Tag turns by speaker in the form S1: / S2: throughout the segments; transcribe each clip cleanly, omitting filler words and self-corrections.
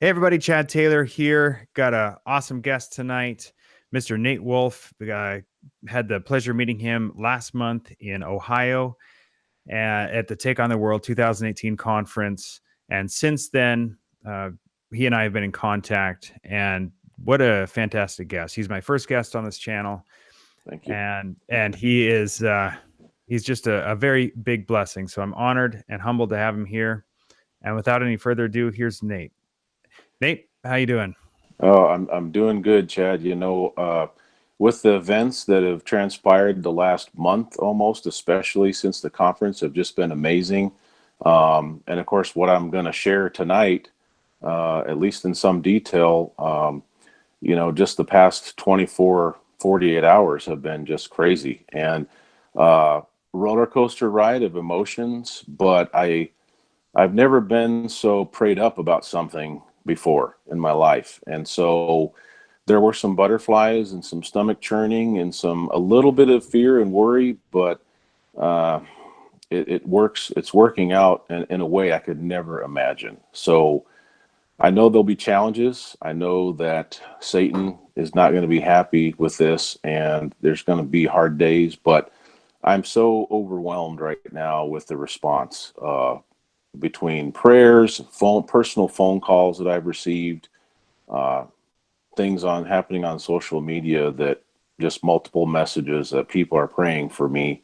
S1: Hey everybody, Chad Taylor here. Got a awesome guest tonight, Mr. Nate Wolfe. I had the pleasure of meeting him last month in Ohio at the Take on the World 2018 conference, and since then, he and I have been in contact. And what a fantastic guest! He's my first guest on this channel,
S2: Thank you.
S1: and he is he's just a very big blessing. So I'm honored and humbled to have him here. And without any further ado, here's Nate. Nate, how you doing?
S2: Oh, I'm doing good, Chad. With the events that have transpired the last month almost, especially since the conference, have just been amazing. And of course, what I'm going to share tonight, at least in some detail, just the past 24, 48 hours have been just crazy and uh, roller coaster ride of emotions. But I've never been so prayed up about something before in my life. And so there were some butterflies and some stomach churning and a little bit of fear and worry, but uh, it works. It's working out in a way I could never imagine. So I know there'll be challenges. I know that Satan is not going to be happy with this and there's going to be hard days, but I'm so overwhelmed right now with the response. Between prayers, personal phone calls that I've received, uh, things on happening on social media, that just multiple messages that people are praying for me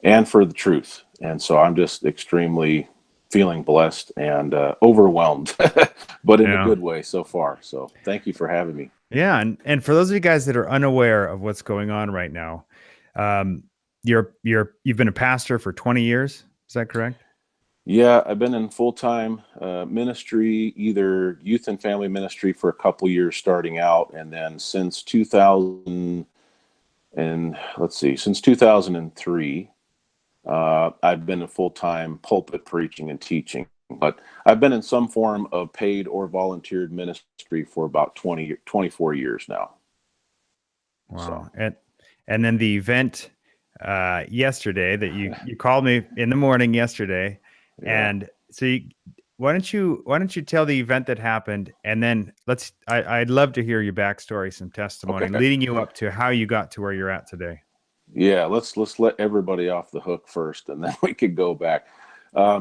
S2: and for the truth. And so I'm just extremely feeling blessed and overwhelmed, but in a
S1: Yeah.
S2: good way so far. So thank you for having me.
S1: Yeah, and for those of you guys that are unaware of what's going on right now, um, you've been a pastor for 20 years. Is that correct?
S2: Yeah, I've been in full time ministry, either youth and family ministry for a couple years starting out, and then since 2000 and let's see, since 2003, I've been in full time pulpit preaching and teaching. But I've been in some form of paid or volunteered ministry for about 24 years now. So,
S1: Wow. And then the event yesterday that you called me in the morning yesterday,
S2: yeah.
S1: and so why don't you tell the event that happened, and then I'd love to hear your backstory, some testimony
S2: Okay.
S1: leading you up to how you got to where you're at today.
S2: Yeah. Let's let everybody off the hook first, and then we could go back.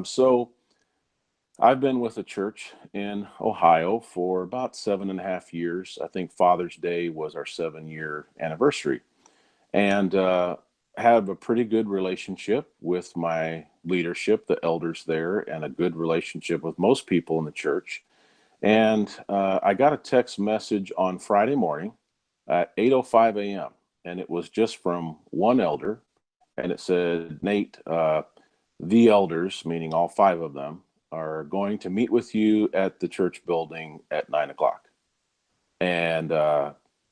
S2: So I've been with a church in Ohio for about 7.5 years. I think Father's Day was our 7 year anniversary. And have a pretty good relationship with my leadership, the elders there, and a good relationship with most people in the church. And I got a text message on Friday morning at 8:05 a.m. and it was just from one elder, and it said, "Nate, the elders, meaning all five of them, are going to meet with you at the church building at 9 o'clock." And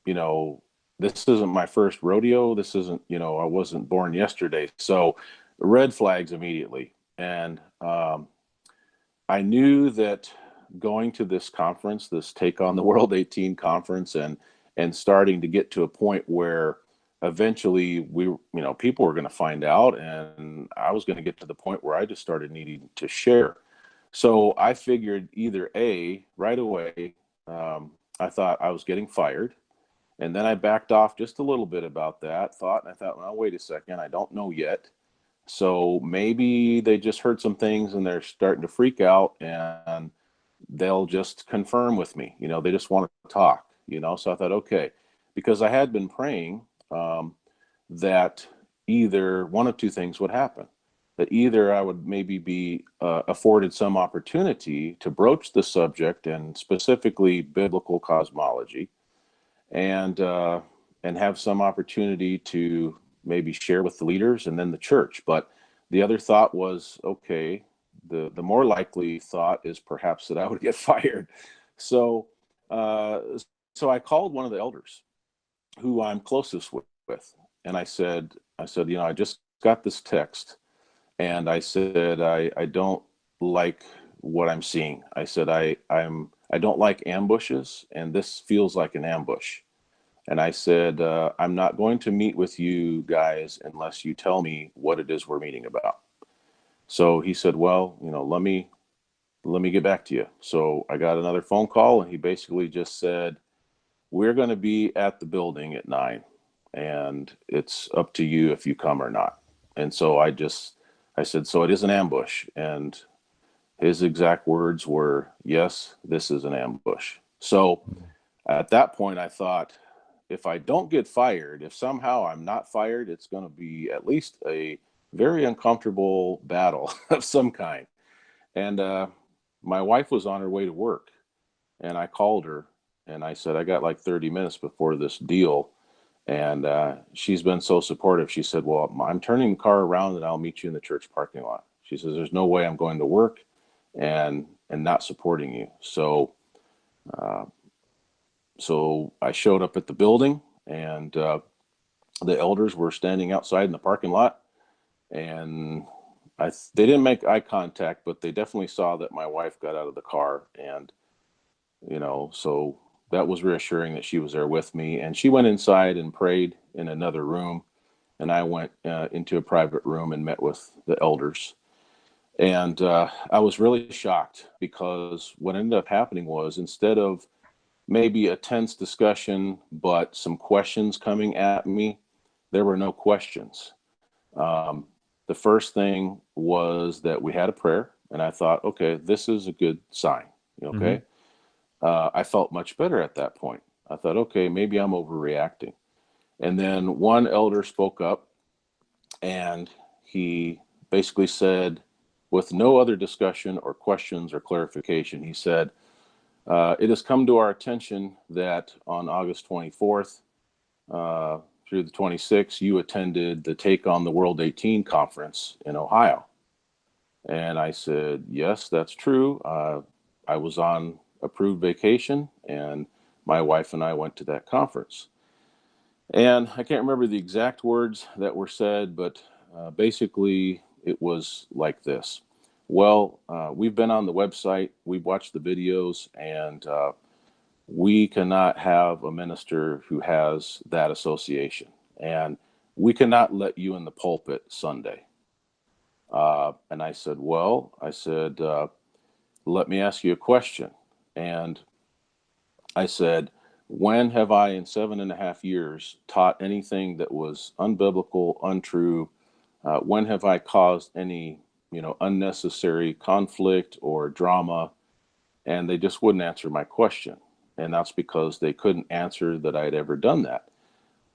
S2: you know this isn't my first rodeo. This isn't, I wasn't born yesterday, so red flags immediately. And I knew that going to this conference, this Take on the World 18 conference, and starting to get to a point where eventually people were going to find out, and I was going to get to the point where I just started needing to share. So I figured either A, right away, I thought I was getting fired. And then I backed off just a little bit about that thought. And I thought, well, wait a second, I don't know yet. So maybe they just heard some things and they're starting to freak out and they'll just confirm with me. They just want to talk. So I thought, okay, because I had been praying that either one of two things would happen. That either I would maybe be afforded some opportunity to broach the subject, and specifically biblical cosmology, and have some opportunity to maybe share with the leaders and then the church. But the other thought was, okay, the more likely thought is perhaps that I would get fired. So uh, so I called one of the elders who I'm closest with, and I said, I just got this text, and I said, I don't like what I'm seeing. I said, I don't like ambushes, and this feels like an ambush. And I said, I'm not going to meet with you guys unless you tell me what it is we're meeting about. So he said, well, let let me get back to you. So I got another phone call, and he basically just said, we're going to be at the building at 9, and it's up to you if you come or not. And so I said, so it is an ambush. And his exact words were, yes, this is an ambush. So at that point, I thought, if I don't get fired, if somehow I'm not fired, it's going to be at least a very uncomfortable battle of some kind. And my wife was on her way to work, and I called her and I said, I got like 30 minutes before this deal. And she's been so supportive. She said, well, I'm turning the car around and I'll meet you in the church parking lot. She says, there's no way I'm going to work and not supporting you. Uh, so I showed up at the building, and the elders were standing outside in the parking lot, and they didn't make eye contact, but they definitely saw that my wife got out of the car. And so that was reassuring that she was there with me. And she went inside and prayed in another room, and I went into a private room and met with the elders. And I was really shocked, because what ended up happening was, instead of maybe a tense discussion, but some questions coming at me, there were no questions. Um, the first thing was that we had a prayer, and I thought, okay, this is a good sign.
S1: Mm-hmm.
S2: Okay. I felt much better at that point. I thought, okay, maybe I'm overreacting. And then one elder spoke up, and he basically said, with no other discussion or questions or clarification, he said, it has come to our attention that on August 24th through the 26th, you attended the Take on the World 18 conference in Ohio. And I said, yes, that's true. I was on approved vacation, and my wife and I went to that conference. And I can't remember the exact words that were said, but basically it was like this. Well, we've been on the website, we've watched the videos, and we cannot have a minister who has that association. And we cannot let you in the pulpit Sunday. And I said, let me ask you a question. And I said, when have I, in 7.5 years, taught anything that was unbiblical, untrue? When have I caused any, unnecessary conflict or drama? And they just wouldn't answer my question. And that's because they couldn't answer that I had ever done that.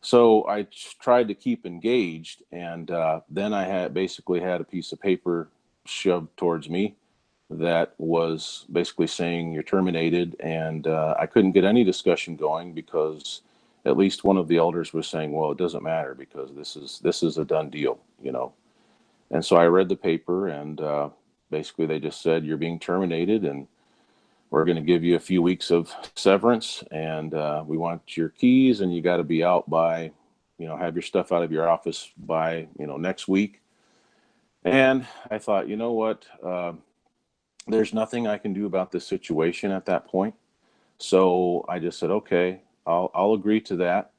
S2: So I tried to keep engaged, and then I had basically had a piece of paper shoved towards me that was basically saying you're terminated. And I couldn't get any discussion going, because at least one of the elders was saying, well, it doesn't matter, because this is a done deal. And so I read the paper, and basically they just said, you're being terminated, and we're going to give you a few weeks of severance, and we want your keys, and you got to be out by, have your stuff out of your office by, next week. And I thought, you know what? There's nothing I can do about this situation at that point. So I just said, okay, I'll agree to that.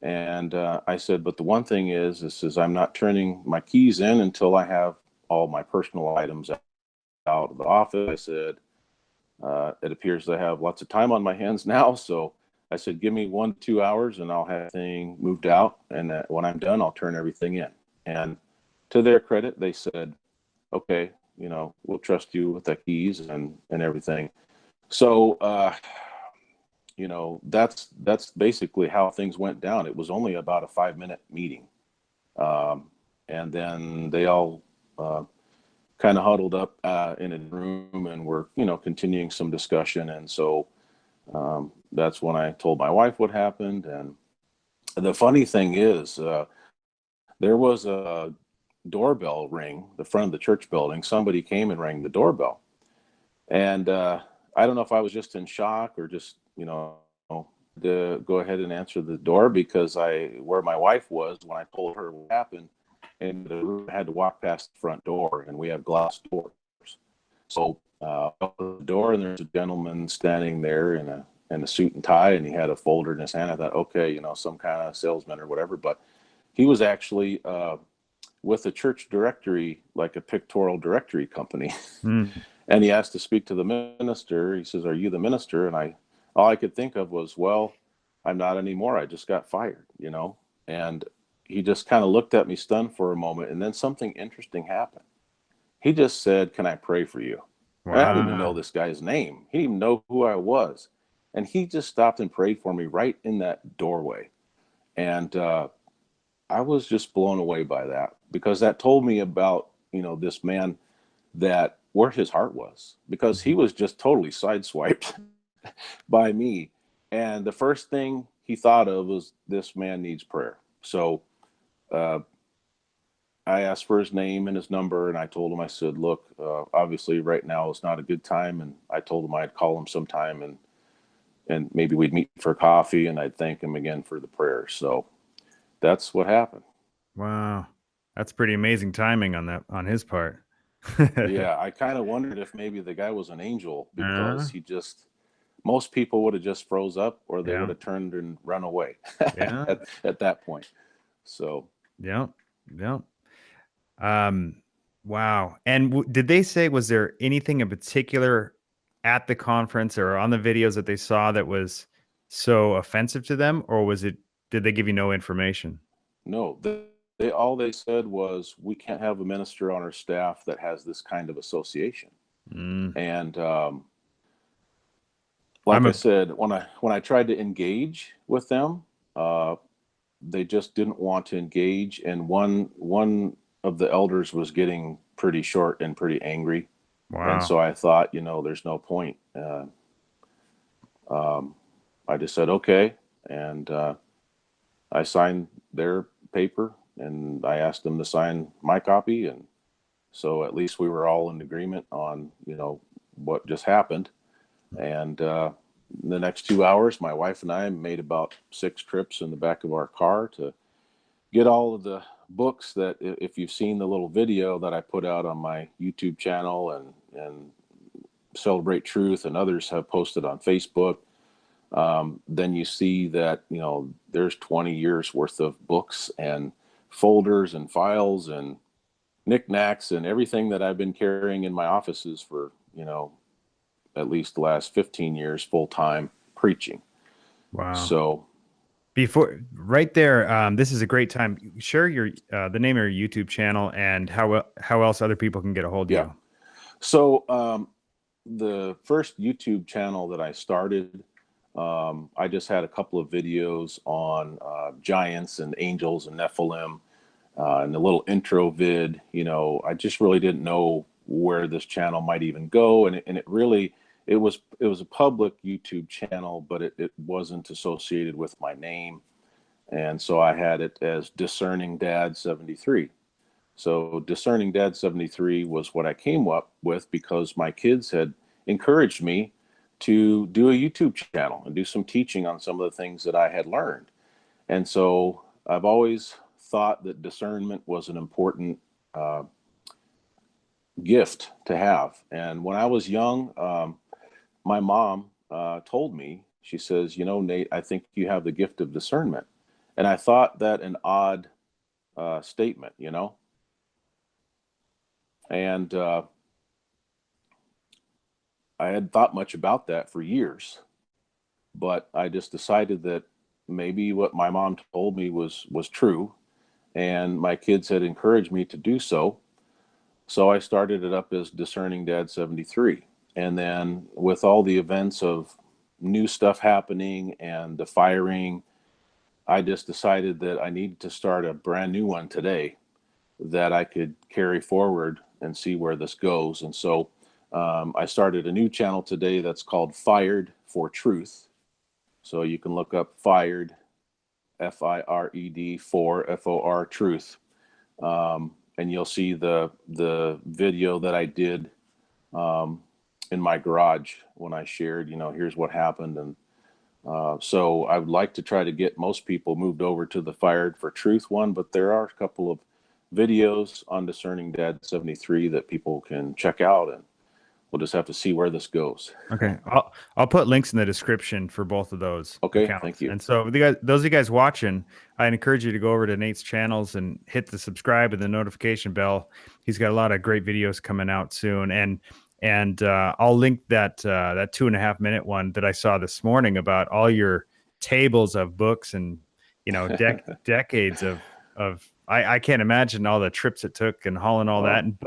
S2: And I said, but the one thing is I'm not turning my keys in until I have all my personal items out of the office. I said, it appears I have lots of time on my hands now. So I said, give me 1 to 2 hours and I'll have everything moved out. And when I'm done, I'll turn everything in. And to their credit, they said, okay, we'll trust you with the keys and everything. So, that's basically how things went down. It was only about a 5-minute meeting. And then they all kind of huddled up in a room, and were, continuing some discussion. And so that's when I told my wife what happened. And the funny thing is, there was a doorbell ring, the front of the church building. Somebody came and rang the doorbell. And I don't know if I was just in shock or just, to go ahead and answer the door, because where my wife was when I told her what happened, and I had to walk past the front door, and we have glass doors. So the door, and there's a gentleman standing there in a suit and tie, and he had a folder in his hand. I thought, okay, some kind of salesman or whatever, but he was actually with a church directory, like a pictorial directory company.
S1: Mm.
S2: And he asked to speak to the minister. He says, "Are you the minister?" And all I could think of was, "Well, I'm not anymore. I just got fired, you know." And he just kind of looked at me stunned for a moment, and then something interesting happened. He just said, "Can I pray for you?" And I didn't even know
S1: Wow.
S2: this guy's name. He didn't even know who I was. And he just stopped and prayed for me right in that doorway. And I was just blown away by that, because that told me about, this man, that where his heart was, because he
S1: Mhm.
S2: was just totally sideswiped by me. And the first thing he thought of was, this man needs prayer. So uh, I asked for his name and his number, and I told him, I said, "Look, obviously right now is not a good time." And I told him I'd call him sometime, and maybe we'd meet for coffee, and I'd thank him again for the prayer. So that's what happened.
S1: Wow. That's pretty amazing timing on his part.
S2: Yeah, I kind of wondered if maybe the guy was an angel, because
S1: Uh,
S2: most people would have just froze up, or they would
S1: yeah.
S2: have turned and run away
S1: Yeah.
S2: at that point. So
S1: Yeah. Yeah. Um, wow. And did they say, was there anything in particular at the conference or on the videos that they saw that was so offensive to them, or did they give you no information?
S2: no, they all they said was, "We can't have a minister on our staff that has this kind of association."
S1: Mm.
S2: And
S1: I'm
S2: like I
S1: a,
S2: said, when I tried to engage with them, uh, they just didn't want to engage. And one of the elders was getting pretty short and pretty angry, and
S1: wow.
S2: so I thought, there's no point. Um, I just said okay, and I signed their paper, and I asked them to sign my copy, and so at least we were all in agreement on, what just happened. And the next 2 hours, my wife and I made about 6 trips in the back of our car to get all of the books that, if you've seen the little video that I put out on my YouTube channel, and Celebrate Truth, and others have posted on Facebook, then you see that, there's 20 years worth of books and folders and files and knickknacks and everything that I've been carrying in my offices for, at least the last 15 years full time preaching.
S1: Wow.
S2: So
S1: Before right there, this is a great time. Share your the name of your YouTube channel and how else other people can get a hold of
S2: yeah,
S1: you.
S2: so the first YouTube channel that I started, I just had a couple of videos on giants and angels and Nephilim, and a little intro vid. I just really didn't know where this channel might even go, and it really, it was a public YouTube channel, but it wasn't associated with my name, and so I had it as Discerning Dad 73. So Discerning Dad 73 was what I came up with, because my kids had encouraged me to do a YouTube channel and do some teaching on some of the things that I had learned. And so I've always thought that discernment was an important uh, gift to have. And when I was young, my mom told me, she says, "Nate, I think you have the gift of discernment." And I thought that an odd statement, and I had thought much about that for years, but I just decided that maybe what my mom told me was true, and my kids had encouraged me to do so. So I started it up as Discerning Dad 73. And then with all the events of new stuff happening and the firing, I just decided that I needed to start a brand new one today that I could carry forward and see where this goes. And so I started a new channel today that's called Fired for Truth. So you can look up Fired, Fired, for FOR Truth, and you'll see the video that I did um, in my garage when I shared, here's what happened. And so I would like to try to get most people moved over to the Fired for Truth one, but there are a couple of videos on Discerning Dad 73 that people can check out, and we'll just have to see where this goes.
S1: Okay, I'll put links in the description for both of those
S2: Okay, thank
S1: accounts.
S2: you.
S1: And so those of you guys watching, I encourage you to go over to Nate's channels and hit the subscribe and the notification bell. He's got a lot of great videos coming out soon. And I'll link that 2.5 minute one that I saw this morning about all your tables of books and decades of I can't imagine all the trips it took and hauling all that.
S2: Oh,
S1: And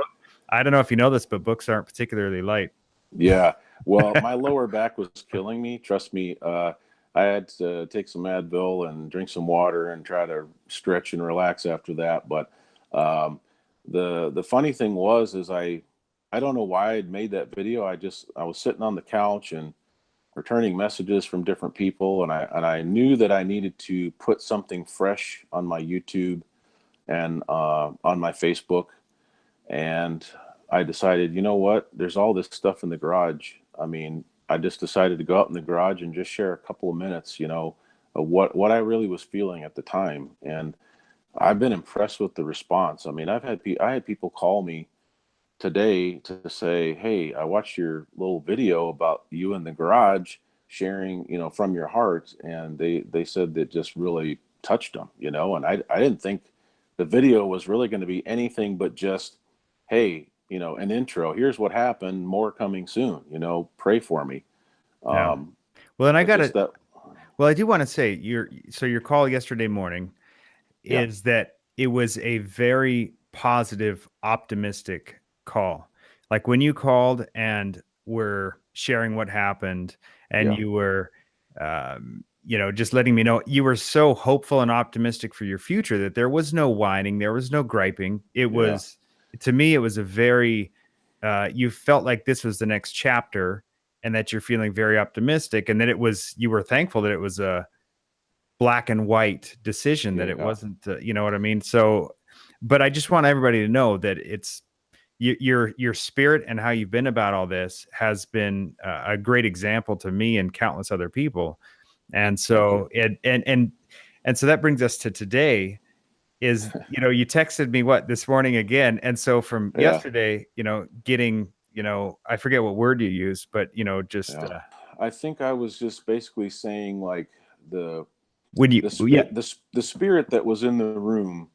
S1: I don't know if you know this, but books aren't particularly light.
S2: yeah. Well, my lower back was killing me. Trust me. I had to take some Advil and drink some water and try to stretch and relax after that. But um, the funny thing was, is I don't know why I'd made that video. I was sitting on the couch and returning messages from different people, and I knew that I needed to put something fresh on my YouTube and on my Facebook. And I decided, you know what? There's all this stuff in the garage. I mean, I just decided to go out in the garage and just share a couple of minutes, of what I really was feeling at the time. And I've been impressed with the response. I mean, I had people call me today to say, "Hey, I watched your little video about you in the garage sharing, from your heart," and they said that just really touched them, and I didn't think the video was really going to be anything but just, "Hey, an intro. Here's what happened. More coming soon. Pray for me."
S1: Yeah.
S2: Um,
S1: Well, and I
S2: but
S1: got
S2: just
S1: it.
S2: that,
S1: Well, I do want to say your call yesterday morning
S2: yeah,
S1: is that it was a very positive, optimistic call. Like when you called and were sharing what happened, and
S2: yeah,
S1: you were, just letting me know you were so hopeful and optimistic for your future that there was no whining, there was no griping. It
S2: yeah,
S1: was, to me, it was a very, you felt like this was the next chapter, and that you're feeling very optimistic, and that you were thankful that it was a black and white decision, that it
S2: yeah,
S1: wasn't, you know what I mean? So, but I just want everybody to know that your spirit and how you've been about all this has been a great example to me and countless other people. And
S2: thank you.
S1: so and so that brings us to today. Is, you texted me what this morning again, and so from
S2: Yeah,
S1: yesterday, getting, I forget what word you used, but just
S2: yeah. I think I was just basically saying like the
S1: when you,
S2: the
S1: yeah.
S2: spirit the spirit that was in the room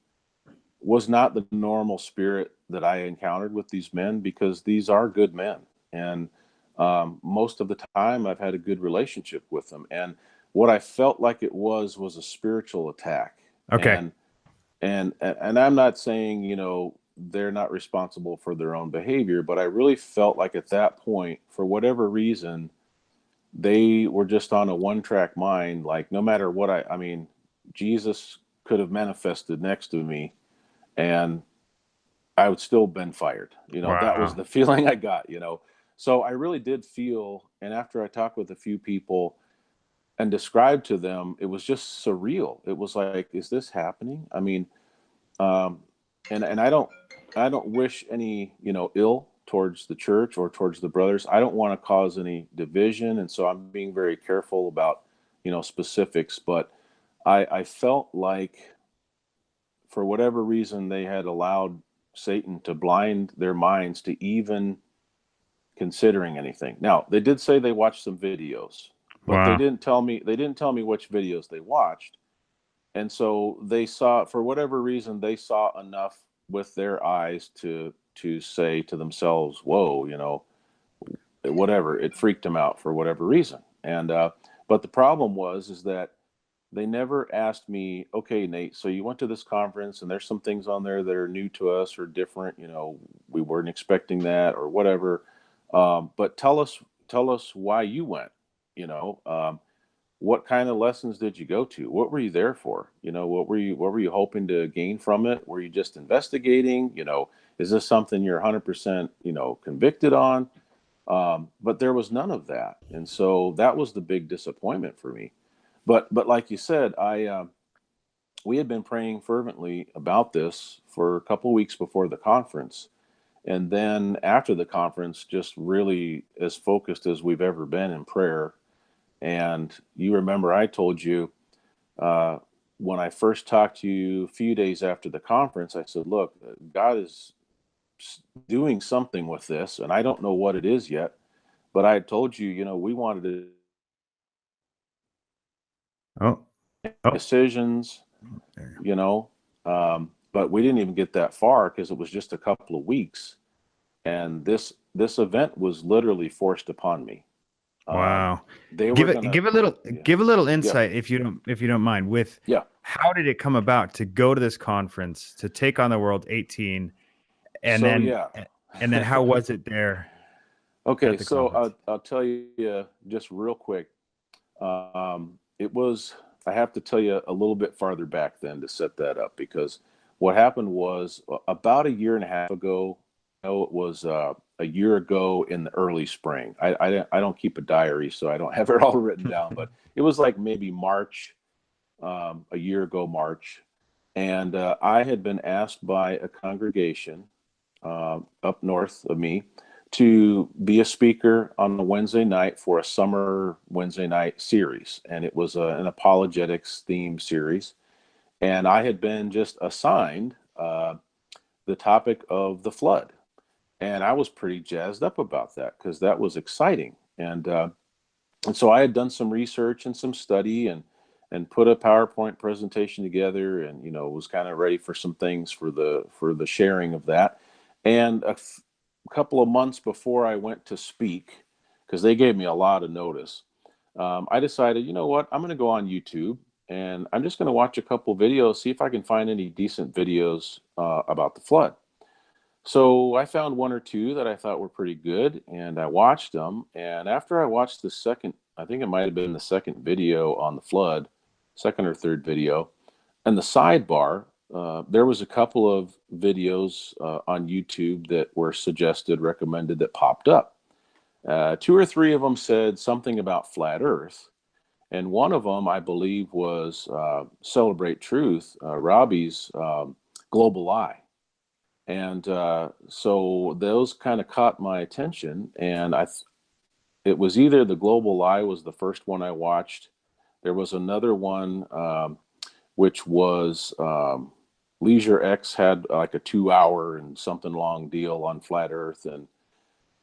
S2: was not the normal spirit that I encountered with these men, because these are good men, and most of the time I've had a good relationship with them. And what I felt like it was a spiritual attack.
S1: Okay.
S2: And I'm not saying they're not responsible for their own behavior, but I really felt like at that point, for whatever reason, they were just on a one track mind. Like no matter what I mean, Jesus could have manifested next to me and I would still been fired. That was
S1: Wow.
S2: the feeling I got. So I really did feel, and after I talked with a few people and described to them, it was just surreal. It was like, is this happening? I mean, um, and I don't wish any, ill towards the church or towards the brothers. I don't want to cause any division, and so I'm being very careful about, specifics. But I felt like for whatever reason, they had allowed Satan to blind their minds to even considering anything. Now, they did say they watched some videos, but they
S1: Wow.
S2: didn't tell me which videos they watched. And so they saw, for whatever reason, they saw enough with their eyes to say to themselves, "Whoa, whatever." It freaked them out for whatever reason. And but the problem was is that they never asked me, "Okay, Nate, so you went to this conference and there's some things on there that are new to us or different, we weren't expecting that or whatever. But tell us why you went, you know, what kind of lessons did you go to? What were you there for? What were you hoping to gain from it? Were you just investigating? Is this something you're 100%, convicted on?" But there was none of that. And so that was the big disappointment for me. But like you said, we had been praying fervently about this for a couple of weeks before the conference, and then after the conference, just really as focused as we've ever been in prayer. And you remember I told you uh, when I first talked to you a few days after the conference, I said, "Look, God is doing something with this, and I don't know what it is yet." But I had told you, we wanted to
S1: Oh, oh,
S2: decisions,
S1: there.
S2: you know. But we didn't even get that far because it was just a couple of weeks. And this this event was literally forced upon me. Um,
S1: Wow.
S2: they
S1: Give
S2: were
S1: it
S2: gonna,
S1: give a little
S2: yeah,
S1: give a little
S2: yeah,
S1: insight if you don't mind with
S2: yeah.
S1: how did it come about to go to this conference to take on the World 18 and
S2: So
S1: then
S2: yeah.
S1: how was it there
S2: Okay,
S1: at the
S2: so
S1: conference?
S2: I'll tell you just real quick. It was, I have to tell you a little bit farther back then to set that up, because what happened was about a year and a half ago, no, it was a year ago in the early spring. I don't keep a diary, so I don't have it all written down, but it was like maybe March, a year ago, March. And I had been asked by a congregation up north of me to be a speaker on a Wednesday night for a summer Wednesday night series. And it was an apologetics themed series. And I had been just assigned the topic of the flood. And I was pretty jazzed up about that because that was exciting. And so I had done some research and some study and put a PowerPoint presentation together, and was kind of ready for some things for the sharing of that. And couple of months before I went to speak, because they gave me a lot of notice, I decided, you know what, I'm going to go on YouTube and I'm just going to watch a couple videos, see if I can find any decent videos about the flood. So I found one or two that I thought were pretty good, and I watched them. And after I watched the second, I think it might have been the second video on the flood, second or third video, and the sidebar, there was a couple of videos on YouTube that were suggested, recommended, that popped up. Two or three of them said something about flat Earth, and one of them, I believe, was Celebrate Truth, Robbie's Global Eye. And so those kind of caught my attention, and it was either the Global Lie was the first one I watched. There was another one which was Leisure X had like a 2 hour and something long deal on flat Earth,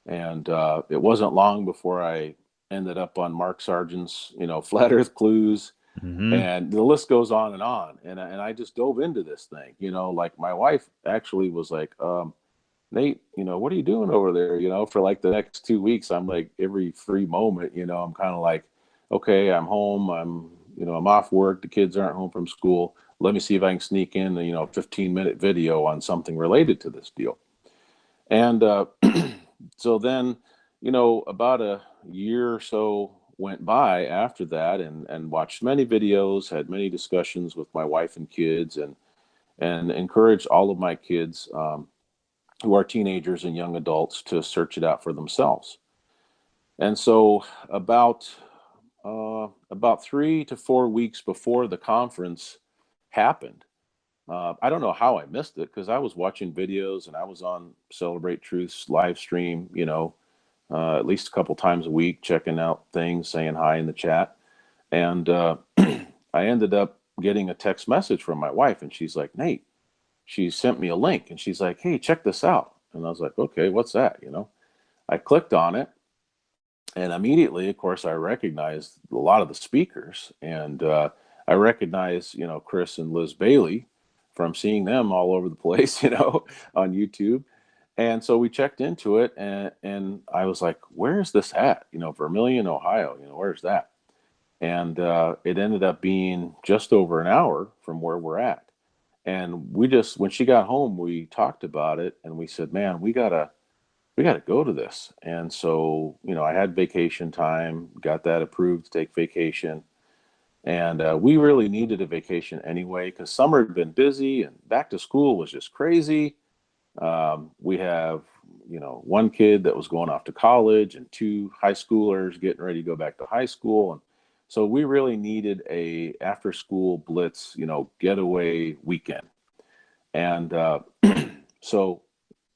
S2: and it wasn't long before I ended up on Mark Sargent's Flat Earth Clues,
S1: Hmm.
S2: and the list goes on and on. And I just dove into this thing. Like my wife actually was like, Nate, what are you doing over there? For like the next 2 weeks, I'm like every free moment, I'm kind of like, okay, I'm home. I'm off work. The kids aren't home from school. Let me see if I can sneak in a 15-minute video on something related to this deal. And so then, about a year or so went by after that, and watched many videos, had many discussions with my wife and kids, and encouraged all of my kids who are teenagers and young adults to search it out for themselves. And so about 3 to 4 weeks before the conference happened, I don't know how I missed it because I was watching videos and I was on Celebrate Truth's live stream, at least a couple times a week, checking out things, saying hi in the chat. And I ended up getting a text message from my wife, and she's like, Nate, she sent me a link, and she's like, hey, check this out. And I was like, okay, what's that? I clicked on it, and immediately, of course, I recognized a lot of the speakers, and I recognized, Chris and Liz Bailey from seeing them all over the place, on YouTube. And so we checked into it, and I was like, where's this at? Vermilion, Ohio, where's that? And it ended up being just over an hour from where we're at. And when she got home, we talked about it, and we said, man, we gotta go to this. And so, I had vacation time, got that approved to take vacation. And we really needed a vacation anyway, because summer had been busy and back to school was just crazy. We have, one kid that was going off to college and two high schoolers getting ready to go back to high school. And so we really needed a after school blitz, getaway weekend. And so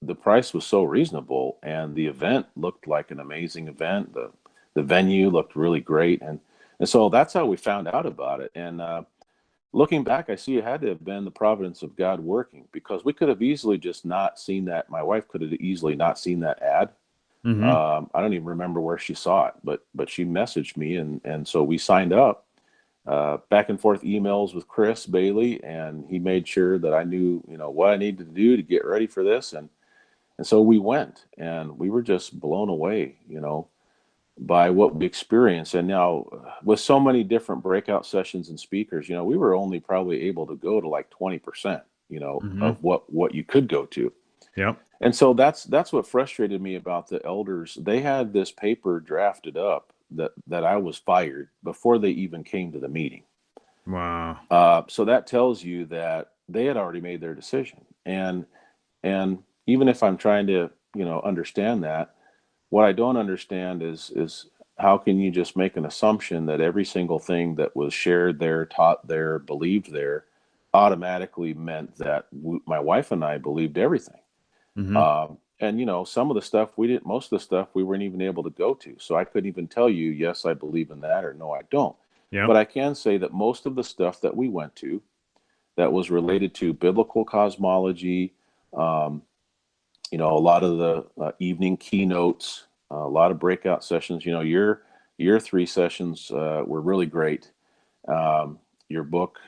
S2: the price was so reasonable, and the event looked like an amazing event. The venue looked really great. And so that's how we found out about it. And looking back, I see it had to have been the providence of God working, because we could have easily just not seen that. My wife could have easily not seen that ad.
S1: Hmm.
S2: I don't even remember where she saw it, but she messaged me, and so we signed up. Back and forth emails with Chris Bailey, and he made sure that I knew, what I needed to do to get ready for this. And And so we went, and we were just blown away, by what we experienced. And now, with so many different breakout sessions and speakers, we were only probably able to go to like 20%,
S1: Mm-hmm.
S2: of what you could go to.
S1: Yep.
S2: And so that's what frustrated me about the elders. They had this paper drafted up that I was fired before they even came to the meeting.
S1: Wow.
S2: So that tells you that they had already made their decision. And even if I'm trying to, understand that, what I don't understand is how can you just make an assumption that every single thing that was shared there, taught there, believed there, automatically meant that my wife and I believed everything.
S1: Mm-hmm.
S2: And some of the stuff we didn't, most of the stuff we weren't even able to go to. So I couldn't even tell you, yes, I believe in that, or no, I don't. But
S1: Yep.
S2: I can say that most of the stuff that we went to that was related to biblical cosmology, um, a lot of the evening keynotes, a lot of breakout sessions. Your 3 sessions were really great. Your book,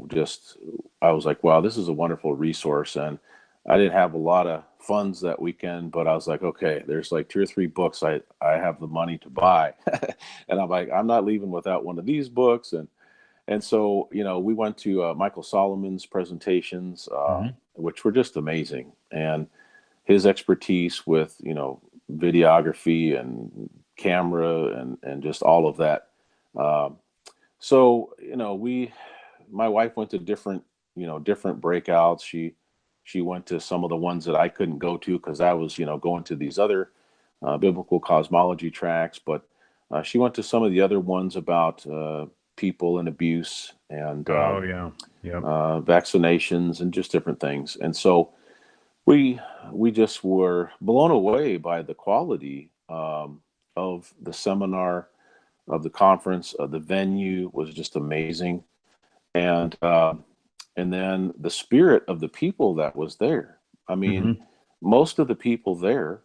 S2: just I was like, wow, this is a wonderful resource. And I didn't have a lot of funds that weekend, but I was like, okay, there's like 2 or 3 books I have the money to buy, and I'm like, I'm not leaving without one of these books. And so we went to Michael Solomon's presentations,
S1: Mm-hmm.
S2: which were just amazing, and his expertise with videography and camera and just all of that. Um, so my wife went to different breakouts. She went to some of the ones that I couldn't go to because I was going to these other biblical cosmology tracks, but she went to some of the other ones about people and abuse and
S1: Oh yeah. Yep.
S2: vaccinations and just different things. And so we we just were blown away by the quality of the seminar, of the conference. The venue was just amazing, and then the spirit of the people that was there. I mean,
S1: Mm-hmm.
S2: most of the people there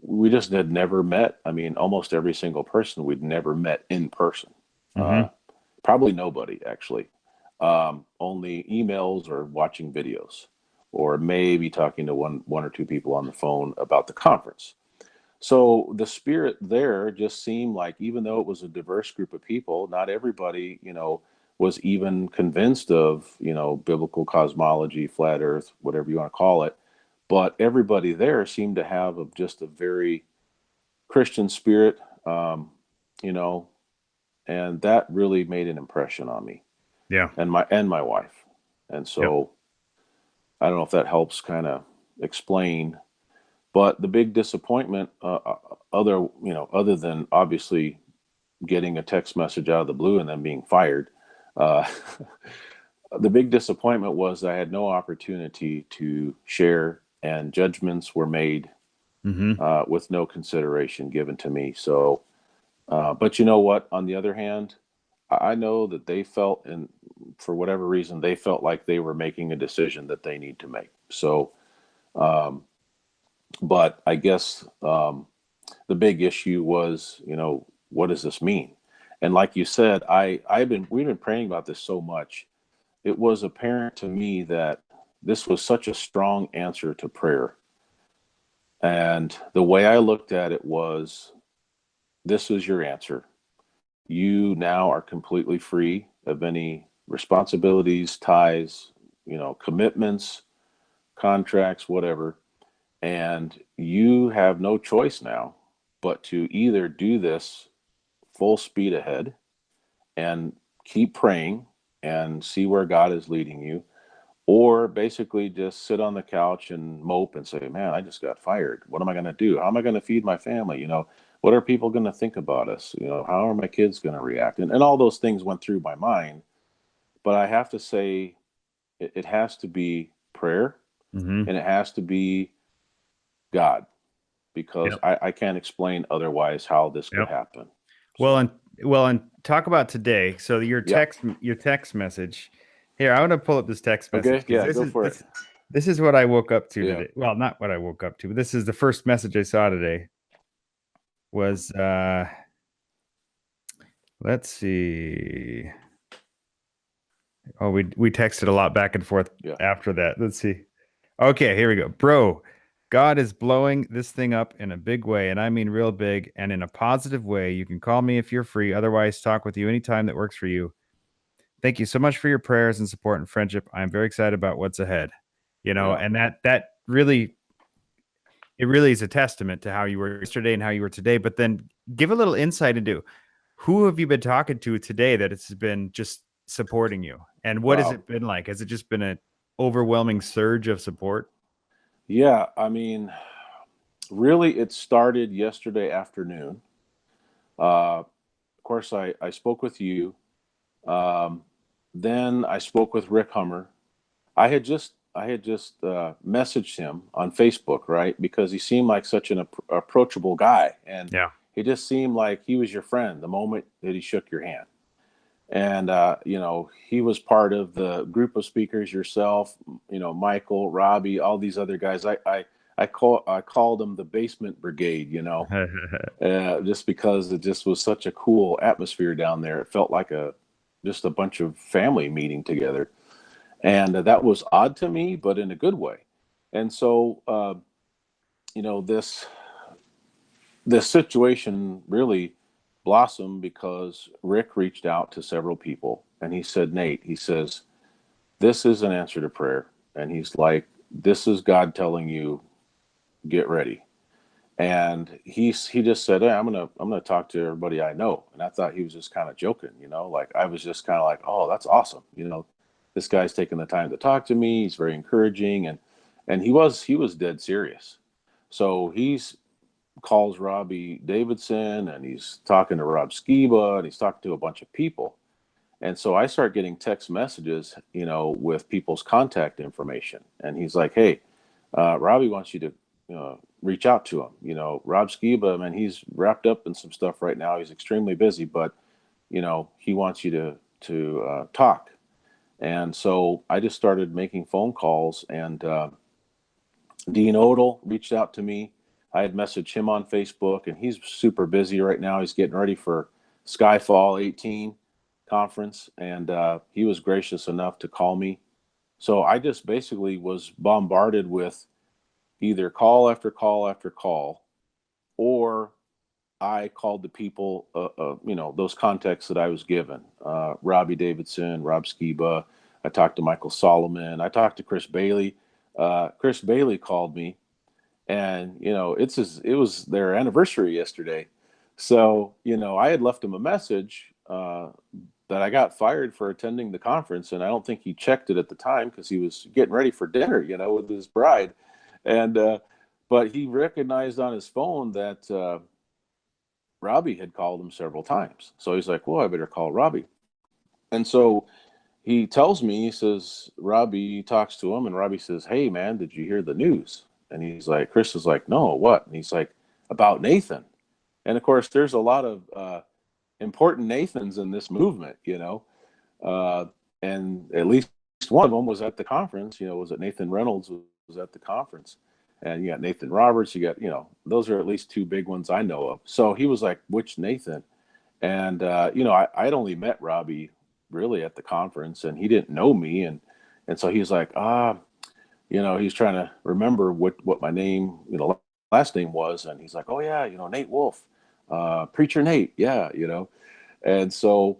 S2: we just had never met. I mean, almost every single person we'd never met in person. Uh,
S1: Mm-hmm.
S2: Probably nobody actually. Only emails or watching videos, or maybe talking to one or two people on the phone about the conference. So the spirit there just seemed like, even though it was a diverse group of people, not everybody, was even convinced of, biblical cosmology, flat Earth, whatever you want to call it. But everybody there seemed to have just a very Christian spirit, um, you know, and that really made an impression on me
S1: Yeah.
S2: and my wife. And
S1: Yep.
S2: so I don't know if that helps kind of explain. But the big disappointment, other than obviously getting a text message out of the blue and then being fired, uh, the big disappointment was I had no opportunity to share, and judgments were made
S1: Mm-hmm.
S2: with no consideration given to me. So, but you know what? On the other hand, I know that they felt, and for whatever reason, they felt like they were making a decision that they need to make. So, um, but I guess the big issue was, what does this mean? And like you said, we've been praying about this so much. It was apparent to me that this was such a strong answer to prayer. And the way I looked at it was, this is your answer. You now are completely free of any responsibilities, ties, commitments, contracts, whatever. And you have no choice now but to either do this full speed ahead and keep praying and see where God is leading you, or basically just sit on the couch and mope and say, man, I just got fired. What am I going to do? How am I going to feed my family? What are people going to think about us? How are my kids going to react? And all those things went through my mind. But I have to say, it has to be prayer,
S1: Mm-hmm.
S2: and it has to be God, because
S1: Yep.
S2: I can't explain otherwise how this could
S1: Yep.
S2: happen.
S1: Well,
S2: So,
S1: and talk about today. So
S2: yeah.
S1: your text message. Here, I want to pull up this text message
S2: Okay.
S1: because
S2: Yeah. Go for it.
S1: this is what I woke up to
S2: Yeah.
S1: today. Well, not what I woke up to, but this is the first message I saw today. Was let's see. Oh, we texted a lot back and forth
S2: Yeah.
S1: after that. Let's see. Okay, here we go. Bro, God is blowing this thing up in a big way, and I mean real big and in a positive way. You can call me if you're free. Otherwise, talk with you anytime that works for you. Thank you so much for your prayers and support and friendship. I'm very excited about what's ahead.
S2: Yeah.
S1: And that really it really is a testament to how you were yesterday and how you were today. But then give a little insight into who have you been talking to today that has been just supporting you? And what has
S2: Wow.
S1: it been like? Has it just been an overwhelming surge of support?
S2: Yeah. I mean, really, it started yesterday afternoon. Of course, I spoke with you. Um, then I spoke with Rick Hummer. I had just messaged him on Facebook, right? Because he seemed like such an approachable guy, and
S1: Yeah.
S2: he just seemed like he was your friend the moment that he shook your hand. And he was part of the group of speakers, yourself, Michael, Robbie, all these other guys. I called them the basement brigade, just because it just was such a cool atmosphere down there. It felt like just a bunch of family meeting together, and that was odd to me, but in a good way. And so, this situation really blossomed because Rick reached out to several people, and he said, Nate, he says, this is an answer to prayer, and he's like, this is God telling you, get ready. And he just said, hey, I'm gonna talk to everybody I know. And I thought he was just kind of joking, like I was just kind of like, oh, that's awesome, this guy's taking the time to talk to me. He's very encouraging, and he was dead serious. So he's calls Robbie Davidson, and he's talking to Rob Skiba, and he's talking to a bunch of people. And so I start getting text messages, with people's contact information. And he's like, hey, Robbie wants you to reach out to him. Rob Skiba, man, he's wrapped up in some stuff right now. He's extremely busy, but he wants you to talk. And so I just started making phone calls, and Dean Odell reached out to me. I had messaged him on Facebook, and he's super busy right now. He's getting ready for Skyfall 18 conference, and he was gracious enough to call me. So I just basically was bombarded with either call after call after call, or I called the people, those contacts that I was given. Robbie Davidson, Rob Skiba. I talked to Michael Solomon. I talked to Chris Bailey. Chris Bailey called me, and it was their anniversary yesterday. So I had left him a message that I got fired for attending the conference, and I don't think he checked it at the time because he was getting ready for dinner, with his bride, and but he recognized on his phone that Robbie had called him several times. So he's like, well, I better call Robbie. And so he tells me, he says, Robbie talks to him, and Robbie says, hey, man, did you hear the news? And he's like, Chris is like, no, what? And he's like, about Nathan. And of course, there's a lot of important Nathans in this movement, uh, and at least one of them was at the conference, was it Nathan Reynolds was at the conference. And you got Nathan Roberts, you got, those are at least two big ones I know of. So he was like, which Nathan? And, I'd only met Robbie really at the conference, and he didn't know me. And so he's like, he's trying to remember what my name, last name was. And he's like, oh yeah, Nate Wolfe, preacher Nate. Yeah. And so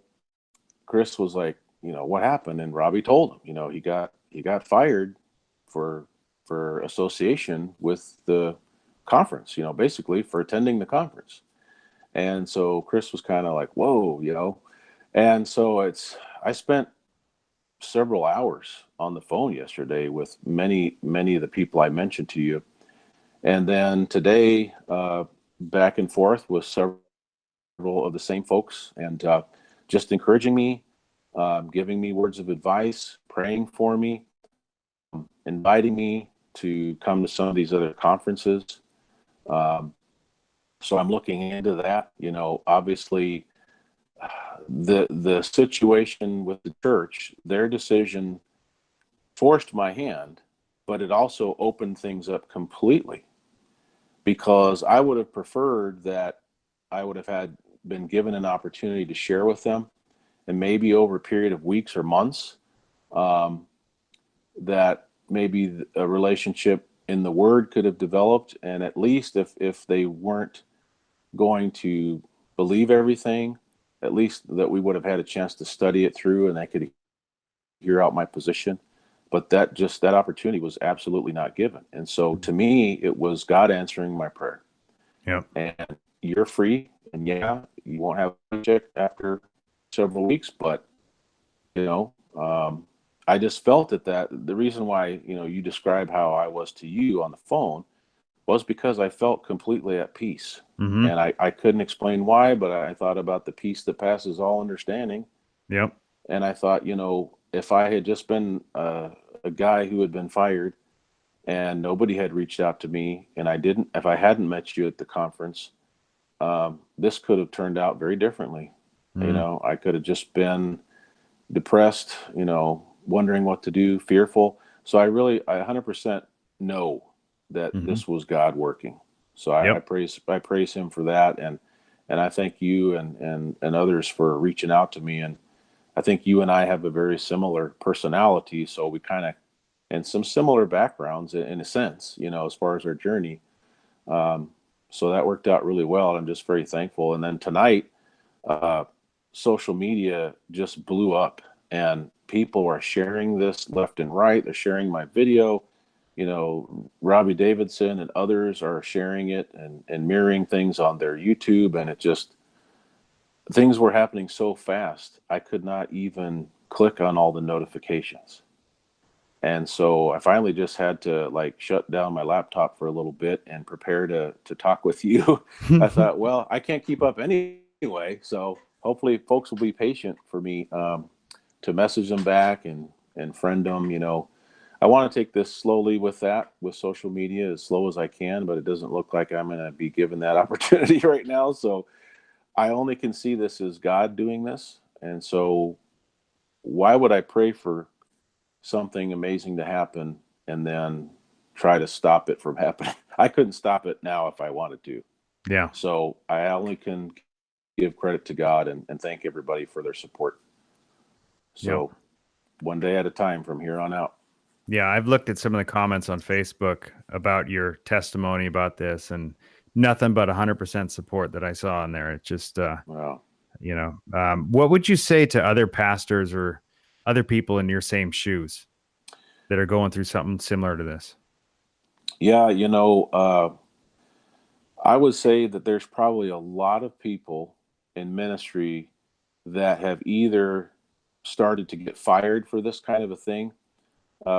S2: Chris was like, what happened? And Robbie told him, he got fired for association with the conference, basically for attending the conference. And so Chris was kind of like, whoa, And so I spent several hours on the phone yesterday with many, many of the people I mentioned to you. And then today, back and forth with several of the same folks, and just encouraging me, giving me words of advice, praying for me, inviting me to come to some of these other conferences. Um, so I'm looking into that. Obviously, the situation with the church, their decision forced my hand, but it also opened things up completely, because I would have preferred that I would have been given an opportunity to share with them, and maybe over a period of weeks or months, that maybe a relationship and the word could have developed. And at least if they weren't going to believe everything, at least that we would have had a chance to study it through and I could hear out my position. But that opportunity was absolutely not given. And so to me, it was God answering my prayer.
S1: Yep.
S2: And you're free. And yeah, you won't have a check after several weeks, but you know, I just felt that the reason why, you describe how I was to you on the phone was because I felt completely at peace.
S1: Mm-hmm.
S2: And I couldn't explain why, but I thought about the peace that passes all understanding.
S1: Yep.
S2: And I thought, if I had just been a guy who had been fired and nobody had reached out to me, and if I hadn't met you at the conference, this could have turned out very differently.
S1: Mm-hmm.
S2: I could have just been depressed, wondering what to do, fearful. So I 100% know that
S1: Mm-hmm.
S2: this was God working. So I
S1: Yep.
S2: praise Him for that, and I thank you and others for reaching out to me. And I think you and I have a very similar personality, so we kind of and some similar backgrounds in a sense, as far as our journey. Um, so that worked out really well. I'm just very thankful. And then tonight, uh, social media just blew up, and people are sharing this left and right. They're sharing my video. Robbie Davidson and others are sharing it and mirroring things on their YouTube, and it just things were happening so fast I could not even click on all the notifications. And so I finally just had to like shut down my laptop for a little bit and prepare to talk with you. I thought, well, I can't keep up anyway, so hopefully folks will be patient for me to message them back and friend them. I want to take this slowly with social media, as slow as I can, but it doesn't look like I'm going to be given that opportunity right now. So I only can see this as God doing this, and so why would I pray for something amazing to happen and then try to stop it from happening? I couldn't stop it now if I wanted to.
S1: Yeah.
S2: So I only can give credit to God and thank everybody for their support.
S1: Yep.
S2: So one day at a time from here on out.
S1: Yeah. I've looked at some of the comments on Facebook about your testimony about this, and nothing but 100% support that I saw in there. It just,
S2: Well,
S1: what would you say to other pastors or other people in your same shoes that are going through something similar to this?
S2: yeah, I would say that there's probably a lot of people in ministry that have either started to get fired for this kind of a thing,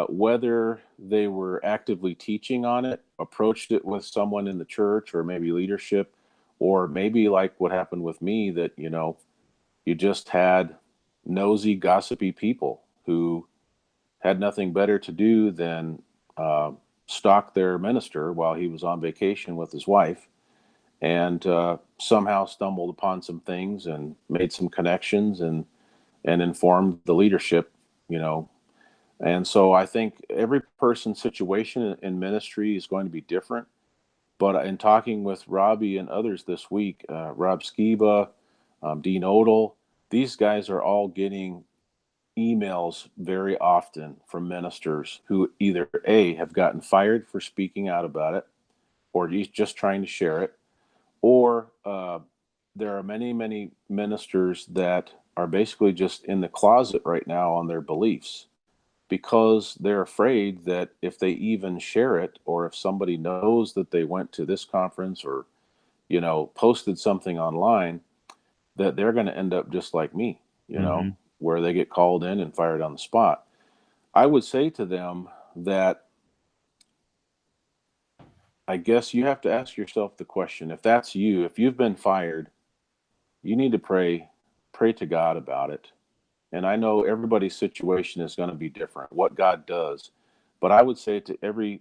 S2: whether they were actively teaching on it, approached it with someone in the church or maybe leadership, or maybe like what happened with me, that, you just had nosy, gossipy people who had nothing better to do than uh, stalk their minister while he was on vacation with his wife, and somehow stumbled upon some things and made some connections and informed the leadership, you know. And so I think every person's situation in ministry is going to be different. But in talking with Robbie and others this week, Rob Skiba, Dean Odell, these guys are all getting emails very often from ministers who either A, have gotten fired for speaking out about it, or just trying to share it, or there are many, many ministers that are basically just in the closet right now on their beliefs because they're afraid that if they even share it, or if somebody knows that they went to this conference or, posted something online, that they're going to end up just like me,
S1: Mm-hmm.
S2: where they get called in and fired on the spot. I would say to them that I guess you have to ask yourself the question, if that's you, if you've been fired, you need to pray to God about it. And I know everybody's situation is going to be different, what God does. But I would say to every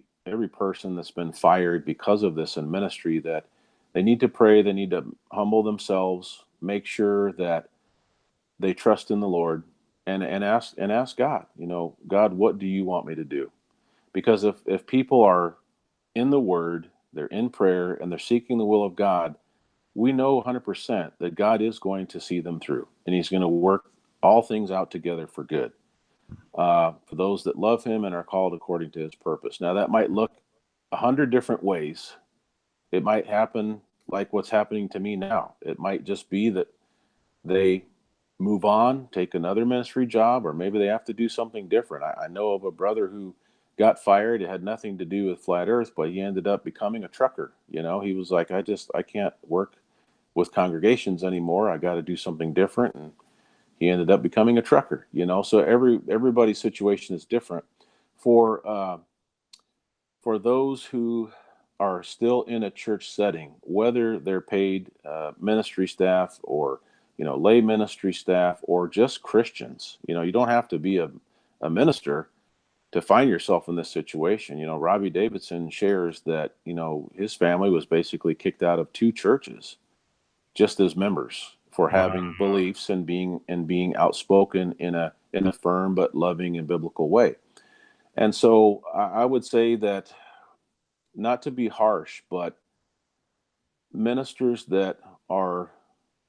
S2: person that's been fired because of this in ministry, that they need to pray, they need to humble themselves, make sure that they trust in the Lord, and ask God, God, what do you want me to do? Because if people are in the word, they're in prayer, and they're seeking the will of God, we know 100% that God is going to see them through, and He's going to work all things out together for good, for those that love Him and are called according to His purpose. Now, that might look 100 different ways. It might happen like what's happening to me now. It might just be that they move on, take another ministry job, or maybe they have to do something different. I know of a brother who got fired. It had nothing to do with flat earth, but he ended up becoming a trucker. He was like, I can't work with congregations anymore. I got to do something different. And he ended up becoming a trucker. So everybody's situation is different. For uh, for those who are still in a church setting, whether they're paid ministry staff, or lay ministry staff, or just Christians, you don't have to be a minister to find yourself in this situation. Robbie Davidson shares that his family was basically kicked out of two churches just as members for
S1: Wow.
S2: having beliefs and being outspoken in a firm but loving and biblical way. And so I would say that, not to be harsh, but ministers that are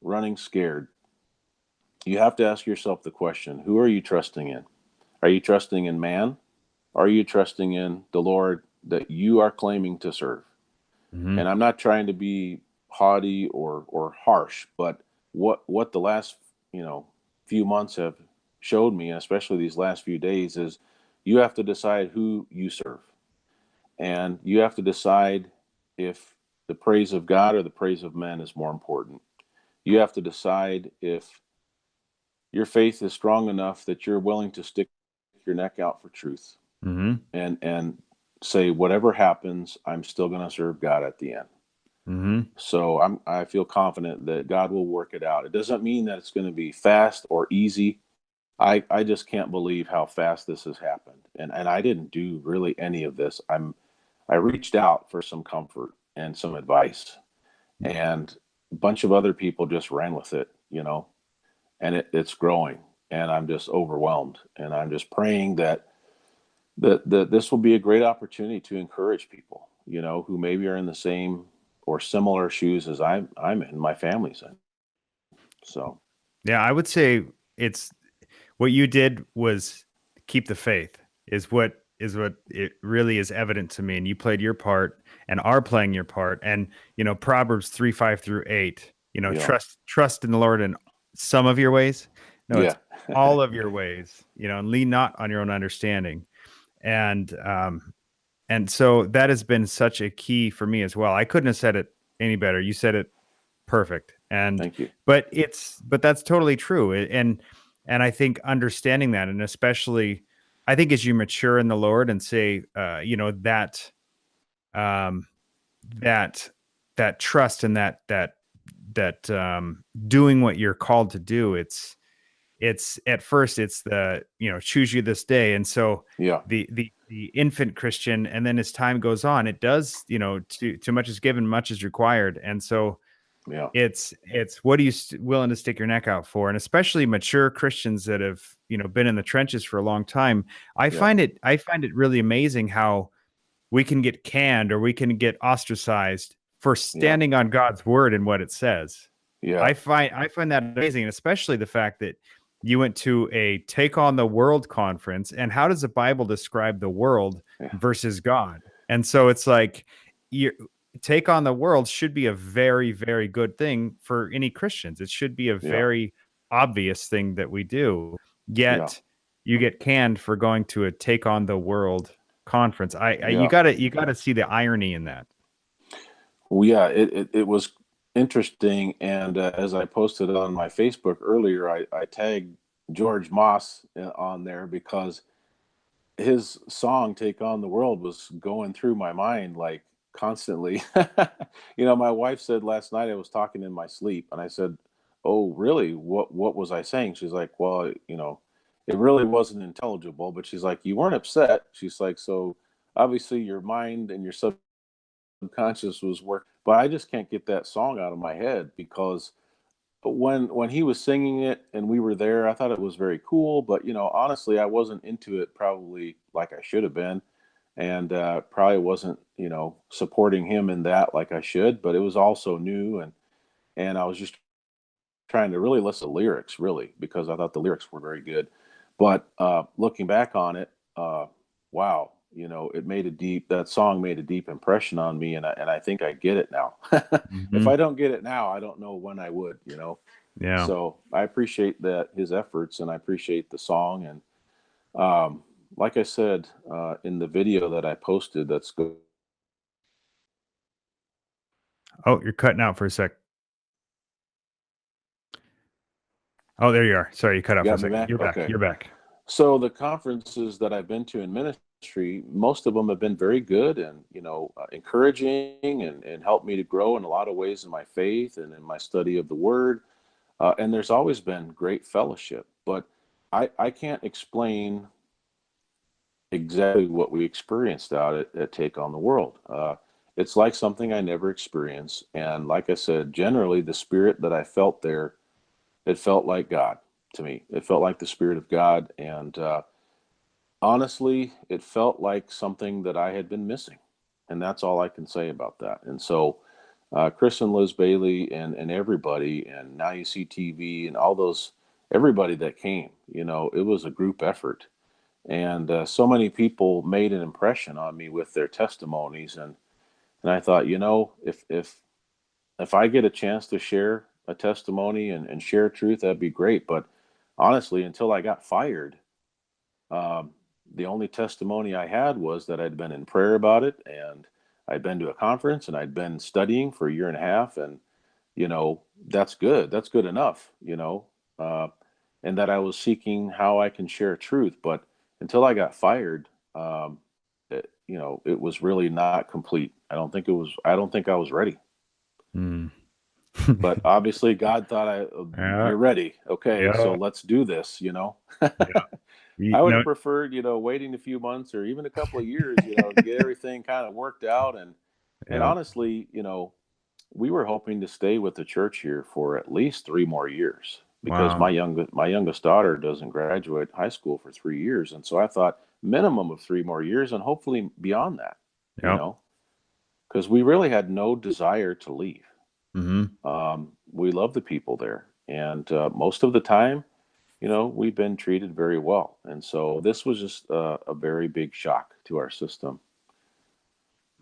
S2: running scared, you have to ask yourself the question: who are you trusting in? Are you trusting in man? Are you trusting in the Lord that you are claiming to serve?
S1: Hmm.
S2: And I'm not trying to be haughty or harsh, but what the last few months have showed me, and especially these last few days, is you have to decide who you serve, and you have to decide if the praise of God or the praise of men is more important. You have to decide if your faith is strong enough that you're willing to stick your neck out for truth,
S1: Hmm.
S2: and say, whatever happens, I'm still going to serve God at the end.
S1: Hmm.
S2: So I feel confident that God will work it out. It doesn't mean that it's going to be fast or easy. I just can't believe how fast this has happened. And I didn't do really any of this. I reached out for some comfort and some advice, and a bunch of other people just ran with it, and it's growing, and I'm just overwhelmed, and I'm just praying that this will be a great opportunity to encourage people, who maybe are in the same or similar shoes as I'm in, my family's in. So
S1: Yeah, I would say it's what you did was keep the faith is what it really is evident to me. And you played your part and are playing your part. And Proverbs 3:5-8,
S2: yeah,
S1: trust in the Lord in some of your ways. No, it's
S2: yeah,
S1: all of your ways, and lean not on your own understanding. And so that has been such a key for me as well. I couldn't have said it any better. You said it perfect. And
S2: thank you.
S1: but that's totally true. And I think understanding that, and especially I think as you mature in the Lord and say um that that trust and that doing what you're called to do, it's at first it's the choose you this day. And so
S2: Yeah,
S1: the infant Christian, and then as time goes on, it does, too much is given, much is required. And so
S2: yeah,
S1: it's what are you willing to stick your neck out for? And especially mature Christians that have, been in the trenches for a long time.
S2: yeah,
S1: I find it really amazing how we can get canned or we can get ostracized for
S2: yeah,
S1: standing on God's word and what it says.
S2: yeah,
S1: I find that amazing, and especially the fact that you went to a Take on the World conference. And how does the Bible describe the world
S2: yeah,
S1: versus God? And so it's like you Take on the World should be a very, very good thing for any Christians. It should be a
S2: yeah,
S1: very obvious thing that we do.
S2: yeah,
S1: Yet you get canned for going to a Take on the World conference.
S2: yeah.
S1: You gotta see the irony in that.
S2: Well, yeah, it was interesting. And as I posted on my Facebook earlier, I tagged George Moss on there because his song "Take on the World" was going through my mind like constantly. My wife said last night I was talking in my sleep, and I said, "Oh, really? What was I saying?" She's like, "Well, it really wasn't intelligible." But she's like, "You weren't upset." She's like, "So obviously your mind and your subconscious was work." But I just can't get that song out of my head because when he was singing it and we were there, I thought it was very cool. But honestly, I wasn't into it probably like I should have been, and probably wasn't supporting him in that like I should. But it was also new, and I was just trying to really listen to lyrics really because I thought the lyrics were very good. But looking back on it, wow. that song made a deep impression on me, and I think I get it now. If
S1: Hmm.
S2: I don't get it now, I don't know when I would.
S1: Yeah.
S2: So I appreciate that his efforts, and I appreciate the song. And um, like I said in the video that I posted, that's good.
S1: Oh, you're cutting out for a sec. Oh, there you are. Sorry, you cut
S2: You
S1: out for a
S2: got me
S1: second.
S2: back?
S1: You're back.
S2: Okay.
S1: You're back.
S2: So the conferences that I've been to in ministry, most of them have been very good and encouraging and helped me to grow in a lot of ways in my faith and in my study of the Word. And there's always been great fellowship, but I can't explain exactly what we experienced out at Take on the World. It's like something I never experienced, and like I said, generally the spirit that I felt there, it felt like God to me. It felt like the Spirit of God, and honestly, it felt like something that I had been missing, and that's all I can say about that. And so, Chris and Liz Bailey and everybody, and Now You See TV and all those, everybody that came, it was a group effort, and so many people made an impression on me with their testimonies, and I thought, if I get a chance to share a testimony and share truth, that'd be great. But honestly, until I got fired, um, the only testimony I had was that I'd been in prayer about it, and I'd been to a conference, and I'd been studying for a year and a half, and that's good. That's good enough. Uh, and that I was seeking how I can share truth. But until I got fired, it was really not complete. I don't think it was. I don't think I was ready.
S1: Mm.
S2: But obviously, God thought
S1: Yeah.
S2: you're ready. Okay, so
S1: Yeah.
S2: let's do this.
S1: Yeah.
S2: I would
S1: No.
S2: have preferred, waiting a few months or even a couple of years, to get everything kind of worked out. And
S1: Yeah.
S2: honestly, we were hoping to stay with the church here for at least 3 more years because
S1: Wow.
S2: my youngest daughter doesn't graduate high school for 3 years, and so I thought minimum of 3 more years, and hopefully beyond that. You
S1: Yep.
S2: know, because we really had no desire to leave.
S1: Hmm.
S2: We love the people there, and most of the time, we've been treated very well. And so this was just a very big shock to our system.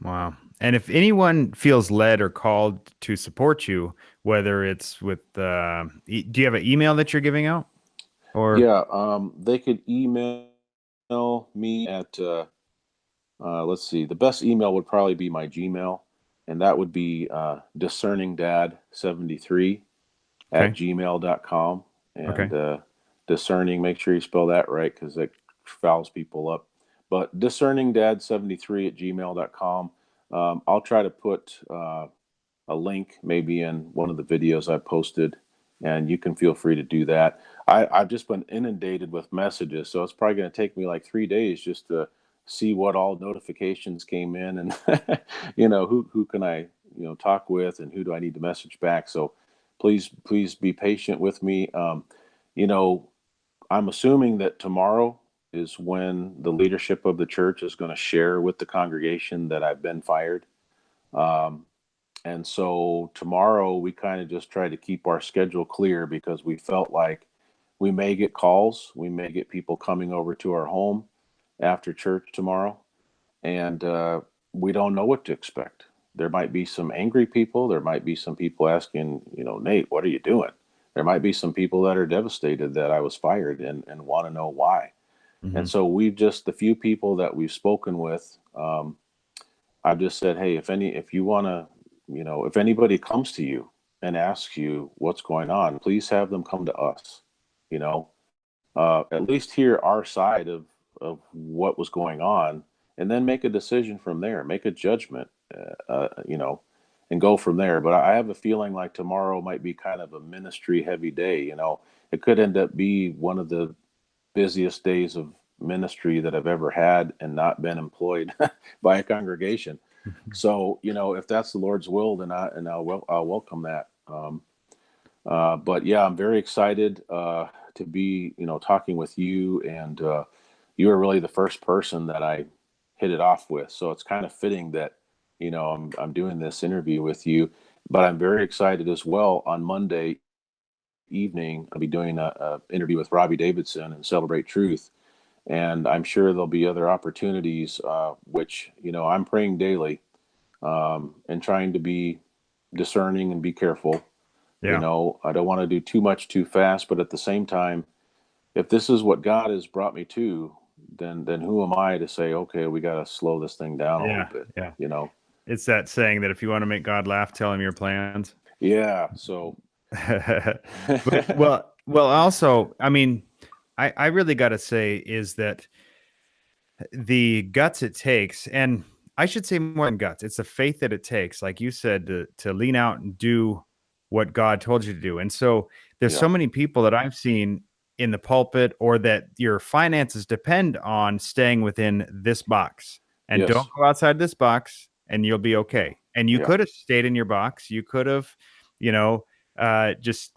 S1: Wow. And if anyone feels led or called to support you, whether it's with, do you have an email that you're giving out? Or,
S2: Yeah, they could email me at, let's see, the best email would probably be my Gmail, and that would be discerningdad73 at
S1: okay.
S2: gmail.com.
S1: Okay.
S2: And discerning, make sure you spell that right because it fouls people up. But discerningdad73 at gmail.com. I'll try to put a link maybe in one of the videos I posted, and you can feel free to do that. I've just been inundated with messages, so it's probably going to take me like 3 days just to see what all notifications came in, and who can I talk with, and who do I need to message back. So please be patient with me. You know, I'm assuming that tomorrow is when the leadership of the church is going to share with the congregation that I've been fired. Um, and so tomorrow we kind of just try to keep our schedule clear because we felt like we may get calls, we may get people coming over to our home after church tomorrow, and we don't know what to expect. There might be some angry people. There might be some people asking, Nate, what are you doing? There might be some people that are devastated that I was fired and want to know why. And
S1: Hmm.
S2: so the few people that we've spoken with, I've just said, hey, if you want to, if anybody comes to you and asks you what's going on, please have them come to us. You know, at least hear our side of what was going on, and then make a decision from there. Make a judgment, and go from there. But I have a feeling like tomorrow might be kind of a ministry heavy day. It could end up be one of the busiest days of ministry that I've ever had and not been employed by a congregation. So, if that's the Lord's will, then I'll welcome that. But yeah, I'm very excited to be, talking with you, and you are really the first person that I hit it off with. So it's kind of fitting that, I'm doing this interview with you. But I'm very excited as well. On Monday evening, I'll be doing a interview with Robbie Davidson and Celebrate Truth, and I'm sure there'll be other opportunities, which, I'm praying daily, and trying to be discerning and be careful.
S1: Yeah.
S2: I don't want to do too much too fast, but at the same time, if this is what God has brought me to, then who am I to say, okay, we got to slow this thing down a little
S1: Yeah.
S2: bit,
S1: Yeah.
S2: you know?
S1: It's that saying that if you want to make God laugh, tell him your plans.
S2: Yeah. So,
S1: But also, I mean, I really got to say is that the guts it takes, and I should say more than guts, it's the faith that it takes, like you said, to lean out and do what God told you to do. And so there's
S2: yeah.
S1: so many people that I've seen in the pulpit, or that your finances depend on staying within this box, and don't
S2: Yes.
S1: go outside this box and you'll be okay. And you
S2: Yeah.
S1: could have stayed in your box. You could have, you know, just,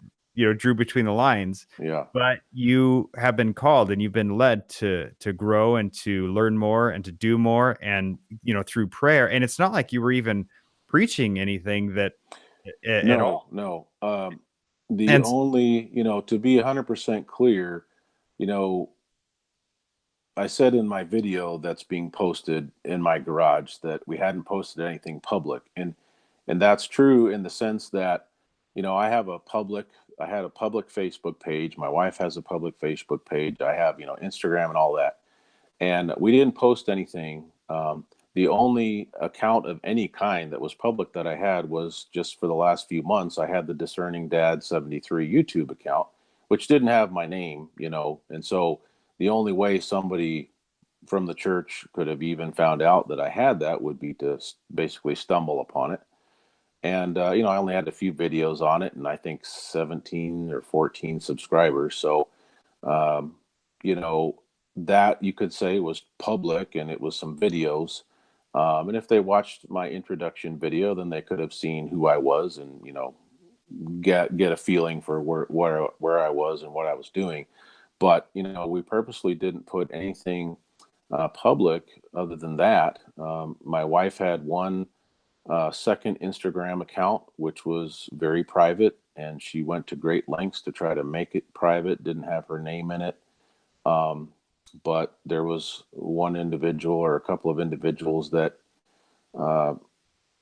S1: drew between the lines,
S2: Yeah.
S1: but you have been called and you've been led to grow and to learn more and to do more, and through prayer. And it's not like you were even preaching anything that at
S2: No,
S1: all.
S2: no. The
S1: And
S2: only, to be 100% clear, you know, I said in my video that's being posted in my garage that we hadn't posted anything public, and that's true in the sense that, I had a public Facebook page. My wife has a public Facebook page. I have, Instagram and all that, and we didn't post anything. The only account of any kind that was public that I had was just for the last few months. I had the Discerning Dad 73 YouTube account, which didn't have my name, and so the only way somebody from the church could have even found out that I had that would be to basically stumble upon it. And, I only had a few videos on it, and I think 17 or 14 subscribers. So, um, you know, that you could say was public, and it was some videos. And if they watched my introduction video, then they could have seen who I was, and, get a feeling for where I was and what I was doing. But, we purposely didn't put anything public other than that. My wife had one second Instagram account, which was very private, and she went to great lengths to try to make it private, didn't have her name in it. Um, but there was one individual or a couple of individuals that uh,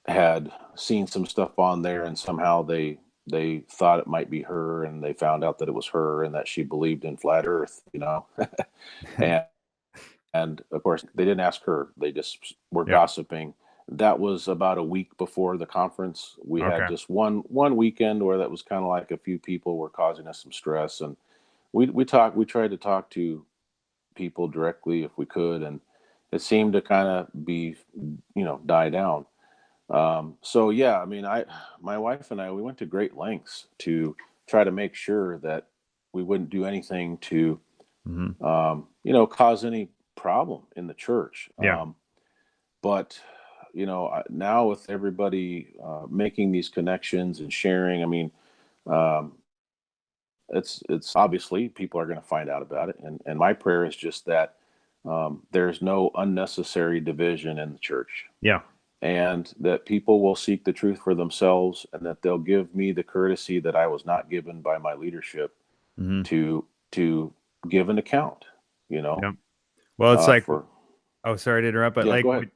S2: had seen some stuff on there, and somehow they thought it might be her, and they found out that it was her and that she believed in flat earth, and and of course they didn't ask her, they just were
S1: yeah,
S2: gossiping. That was about a week before the conference. We had
S1: okay,
S2: just one weekend where that was kind of like a few people were causing us some stress, and we tried to talk to people directly if we could, and it seemed to kind of be, die down. So yeah, I mean, my wife and I, we went to great lengths to try to make sure that we wouldn't do anything to,
S1: hmm,
S2: cause any problem in the church.
S1: yeah,
S2: But now with everybody making these connections and sharing, I mean, um, it's obviously people are going to find out about it, and my prayer is just that there's no unnecessary division in the church,
S1: yeah,
S2: and that people will seek the truth for themselves, and that they'll give me the courtesy that I was not given by my leadership
S1: hmm,
S2: to give an account,
S1: yeah. Well, it's like,
S2: for
S1: oh, sorry to interrupt, but
S2: yeah,
S1: like
S2: go ahead.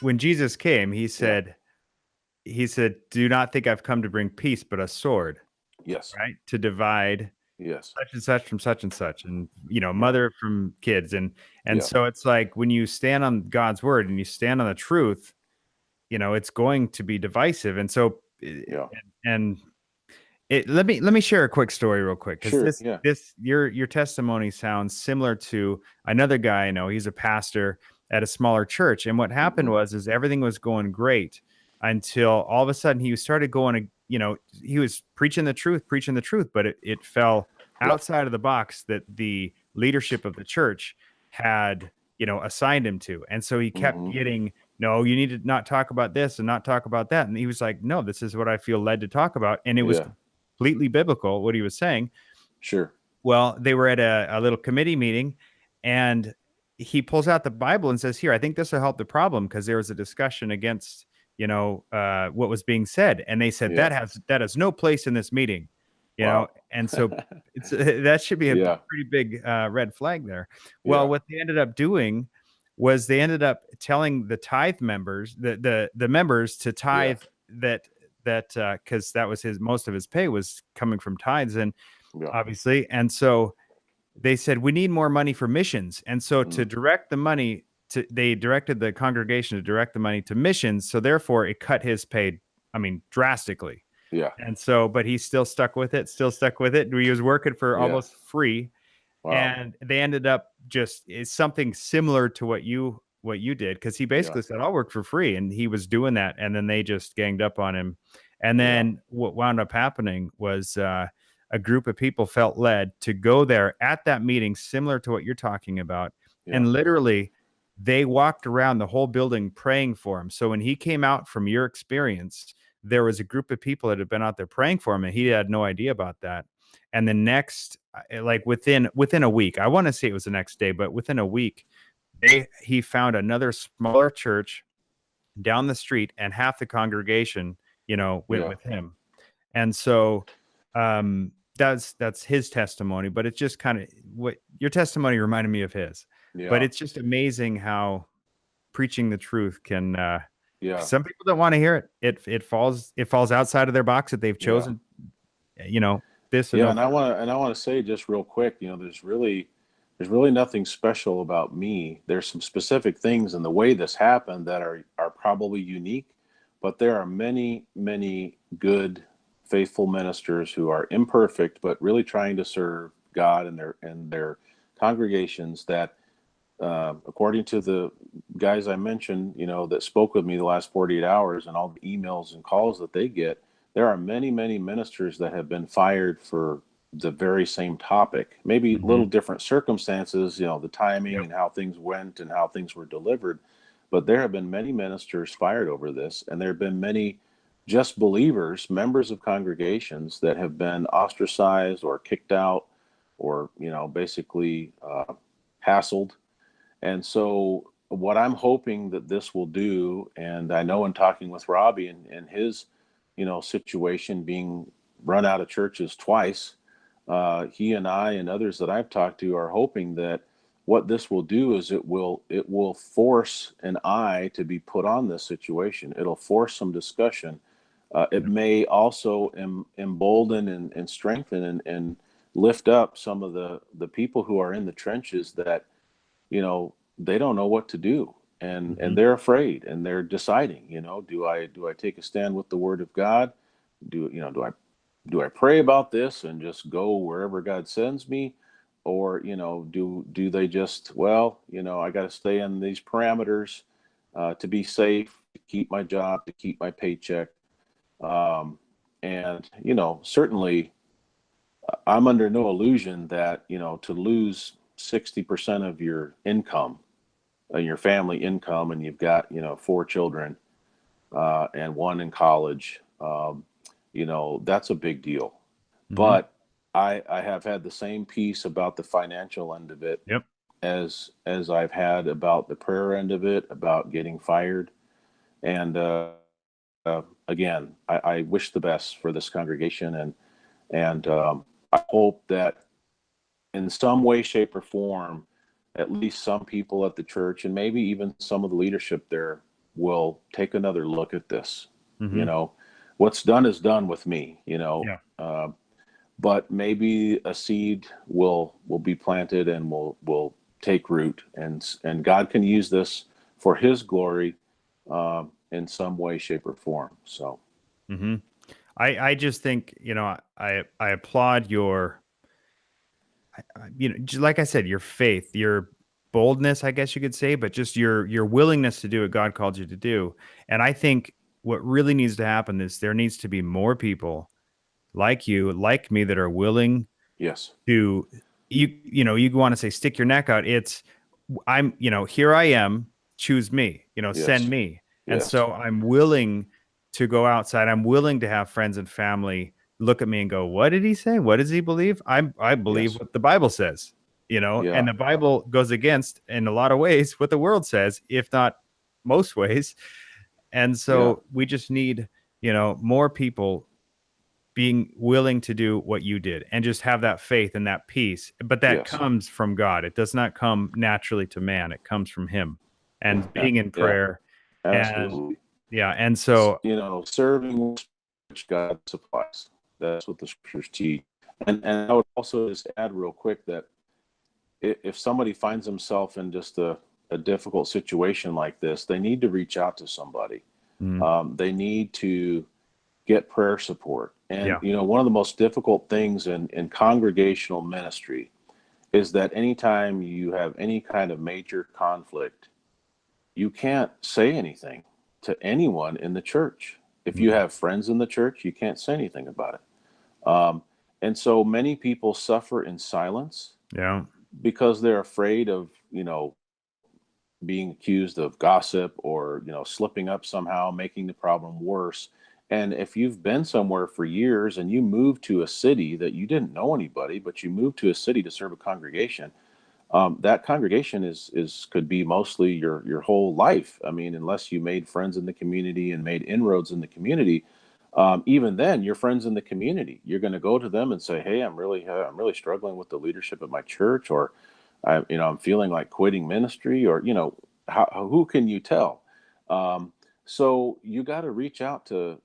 S1: when Jesus came, he
S2: Yeah.
S1: said, "Do not think I've come to bring peace, but a sword,
S2: Yes.
S1: right? To divide
S2: Yes.
S1: such and such from such and such, and
S2: Yeah.
S1: mother from kids." And
S2: Yeah.
S1: so it's like when you stand on God's word and you stand on the truth, it's going to be divisive. And so,
S2: Yeah.
S1: and let me share a quick story real quick, because
S2: Sure.
S1: this
S2: Yeah.
S1: this your testimony sounds similar to another guy I know. He's a pastor at a smaller church, and what happened
S2: Hmm.
S1: was everything was going great until all of a sudden he started going, he was preaching the truth, but it fell
S2: Yep.
S1: outside of the box that the leadership of the church had, assigned him to. And so he kept
S2: Hmm.
S1: getting, no, you need to not talk about this and not talk about that. And he was like, no, this is what I feel led to talk about. And it was
S2: Yeah.
S1: completely biblical, what he was saying.
S2: Sure.
S1: Well, they were at a little committee meeting, and he pulls out the Bible and says, "Here, I think this will help the problem," because there was a discussion against, what was being said. And they said,
S2: Yeah.
S1: that has no place in this meeting. know,
S2: Wow.
S1: and so it's that should be a
S2: Yeah.
S1: pretty big red flag there. Well,
S2: Yeah.
S1: what they ended up doing was they ended up telling the tithe members, the members to
S2: Yeah.
S1: tithe that because that was his most of his pay was coming from tithes, and
S2: Yeah.
S1: obviously, and so they said we need more money for missions, and so to
S2: Mm.
S1: direct the money to they directed the congregation to direct the money to missions, so therefore it cut his pay, I mean, drastically.
S2: Yeah.
S1: And so, but he still stuck with it, still stuck with it. He was working for
S2: Yeah.
S1: almost free,
S2: Wow.
S1: and they ended up just it's something similar to what you did because he
S2: Yeah.
S1: basically said I'll work for free, and he was doing that, and then they just ganged up on him, and
S2: Yeah.
S1: then what wound up happening was a group of people felt led to go there at that meeting, similar to what you're talking about,
S2: Yeah.
S1: and literally they walked around the whole building praying for him. So when he came out from your experience, there was a group of people that had been out there praying for him, and he had no idea about that. And the next, like within a week, I want to say it was the next day, but within a week, he found another smaller church down the street, and half the congregation, went
S2: Yeah.
S1: with him. And so, that's his testimony. But it's just kind of what your testimony reminded me of his. But
S2: Yeah.
S1: it's just amazing how preaching the truth can.
S2: Yeah.
S1: Some people don't want to hear it. It falls outside of their box that they've
S2: Yeah.
S1: chosen. You know this or
S2: Yeah.
S1: no
S2: And I
S1: further.
S2: want to, and I want to say just real quick, there's really nothing special about me. There's some specific things in the way this happened that are probably unique, but there are many, many good, faithful ministers who are imperfect, but really trying to serve God and their congregations that, according to the guys I mentioned, that spoke with me the last 48 hours and all the emails and calls that they get, there are many, many ministers that have been fired for the very same topic, maybe little
S1: Hmm.
S2: different circumstances, the timing
S1: Yep.
S2: and how things went and how things were delivered. But there have been many ministers fired over this, and there have been many just believers, members of congregations that have been ostracized or kicked out or, basically hassled. And so, what I'm hoping that this will do, and I know in talking with Robbie and his, situation being run out of churches twice, he and I and others that I've talked to are hoping that what this will do is it will force an eye to be put on this situation. It'll force some discussion. It
S1: Yep.
S2: may also embolden and strengthen and lift up some of the people who are in the trenches that they don't know what to do, and
S1: Hmm.
S2: they're afraid, and they're deciding, do I take a stand with the word of God? Do I pray about this and just go wherever God sends me? Or do they just, well, I got to stay in these parameters, to be safe, to keep my job, to keep my paycheck. And certainly, I'm under no illusion that to lose 60% of your income, your family income, and you've got four children, and one in college, that's a big deal.
S1: Hmm.
S2: But I have had the same peace about the financial end of it
S1: Yep.
S2: as I've had about the prayer end of it, about getting fired. And again, I wish the best for this congregation, and I hope that in some way, shape, or form, at least some people at the church and maybe even some of the leadership there will take another look at this. You
S1: Hmm.
S2: know, what's done is done with me.
S1: Yeah.
S2: But maybe a seed will be planted and will take root, and God can use this for His glory, in some way, shape, or form. So,
S1: Hmm. I just think, I applaud your, like I said, your faith, your boldness, I guess you could say, but just your willingness to do what God called you to do. And I think what really needs to happen is there needs to be more people like you, like me, that are willing
S2: yes,
S1: to you want to say stick your neck out. It's here I am, choose me, send
S2: yes,
S1: me. And
S2: yes,
S1: so I'm willing to go outside. I'm willing to have friends and family look at me and go, what did he say? What does he believe? I believe
S2: yes,
S1: what the Bible says,
S2: yeah,
S1: and the Bible goes against in a lot of ways what the world says, if not most ways. And
S2: yeah,
S1: so we just need, more people being willing to do what you did and just have that faith and that peace. But that
S2: Yes.
S1: comes from God. It does not come naturally to man. It comes from him and
S2: Yeah.
S1: being in
S2: Yeah.
S1: prayer. And
S2: Absolutely.
S1: yeah. And so,
S2: Serving which God supplies. That's what the scriptures teach. And I would also just add real quick that if somebody finds himself in just a difficult situation like this, they need to reach out to somebody.
S1: mm,
S2: They need to get prayer support. And,
S1: yeah.
S2: one of the most difficult things in congregational ministry is that anytime you have any kind of major conflict, you can't say anything to anyone in the church. If you
S1: Mm,
S2: have friends in the church, you can't say anything about it. And so many people suffer in silence
S1: yeah.
S2: because they're afraid of, being accused of gossip or, slipping up somehow, making the problem worse. And if you've been somewhere for years and you moved to a city that you didn't know anybody, but you moved to a city to serve a congregation, that congregation is could be mostly your whole life. I mean, unless you made friends in the community and made inroads in the community, even then, your friends in the community, you're going to go to them and say, "Hey, I'm really struggling with the leadership at my church," or I'm feeling like quitting ministry, or who can you tell? So you got to reach out to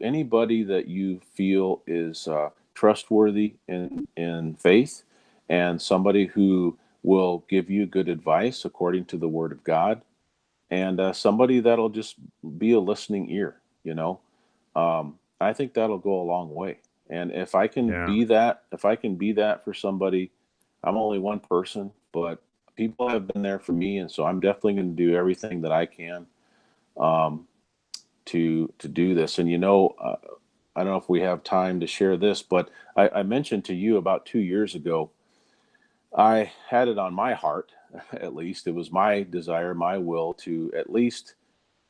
S2: anybody that you feel is trustworthy in faith, and somebody who will give you good advice according to the Word of God, and somebody that'll just be a listening ear. I think that'll go a long way. And
S1: Yeah.
S2: if I can be that for somebody, I'm only one person, but people have been there for me, and so I'm definitely going to do everything that I can um, to do this. And I don't know if we have time to share this, but I mentioned to you about 2 years ago, I had it on my heart, at least it was my desire, my will to at least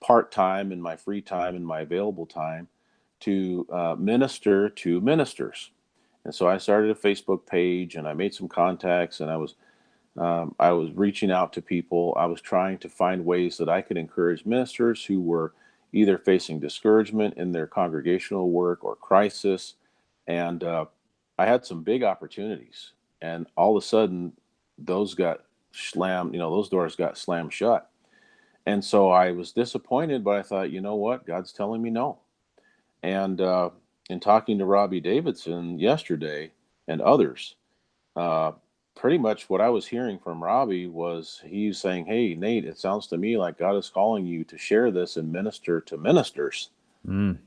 S2: part time in my free time and my available time to minister to ministers. And so I started a Facebook page and I made some contacts, and I was reaching out to people. I was trying to find ways that I could encourage ministers who were either facing discouragement in their congregational work or crisis. And I had some big opportunities. And all of a sudden, those got slammed, those doors got slammed shut. And so I was disappointed, but I thought, you know what? God's telling me no. And in talking to Robbie Davidson yesterday and others, uh, pretty much what I was hearing from Robbie was he's saying, "Hey, Nate, it sounds to me like God is calling you to share this and minister to ministers
S1: Mm,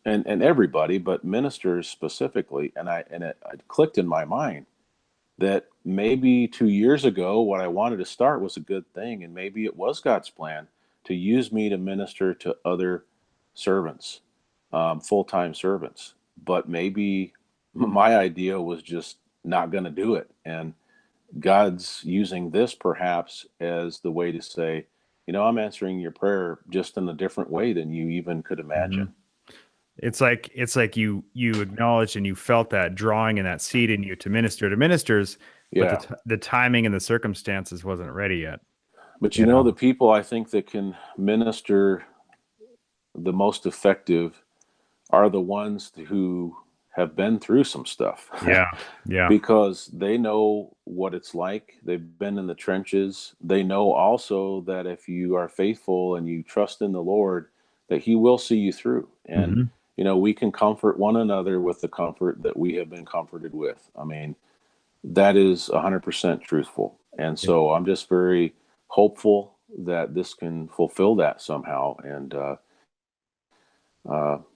S2: and everybody, but ministers specifically." And it clicked in my mind that maybe 2 years ago, what I wanted to start was a good thing, and maybe it was God's plan to use me to minister to other servants, full-time servants. But maybe my idea was just not going to do it, and God's using this perhaps as the way to say, I'm answering your prayer just in a different way than you even could
S1: mhm.
S2: imagine.
S1: It's like you acknowledged and you felt that drawing and that seed in you to minister to ministers, but
S2: Yeah.
S1: the timing and the circumstances wasn't ready yet.
S2: But
S1: You
S2: the
S1: know?
S2: people I think that can minister the most effective are the ones who have been through some stuff
S1: Yeah. Yeah.
S2: because they know what it's like. They've been in the trenches. They know also that if you are faithful and you trust in the Lord, that He will see you through. And,
S1: Mhm.
S2: we can comfort one another with the comfort that we have been comforted with. I mean, that is 100% truthful. And
S1: Yeah.
S2: so I'm just very hopeful that this can fulfill that somehow. And,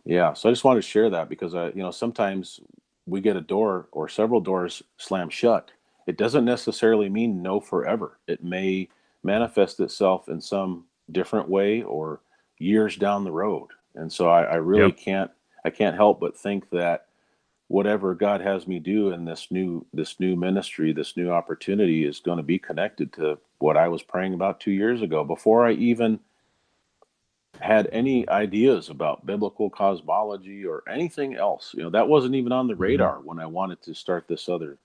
S2: yeah, so I just wanted to share that because sometimes we get a door or several doors slammed shut. It doesn't necessarily mean no forever. It may manifest itself in some different way or years down the road. And so I really
S1: Yep.
S2: can't help but think that whatever God has me do in this new ministry, this new opportunity is going to be connected to what I was praying about 2 years ago before I even had any ideas about biblical cosmology or anything else. That wasn't even on the
S1: Mhm.
S2: radar when I wanted to start this other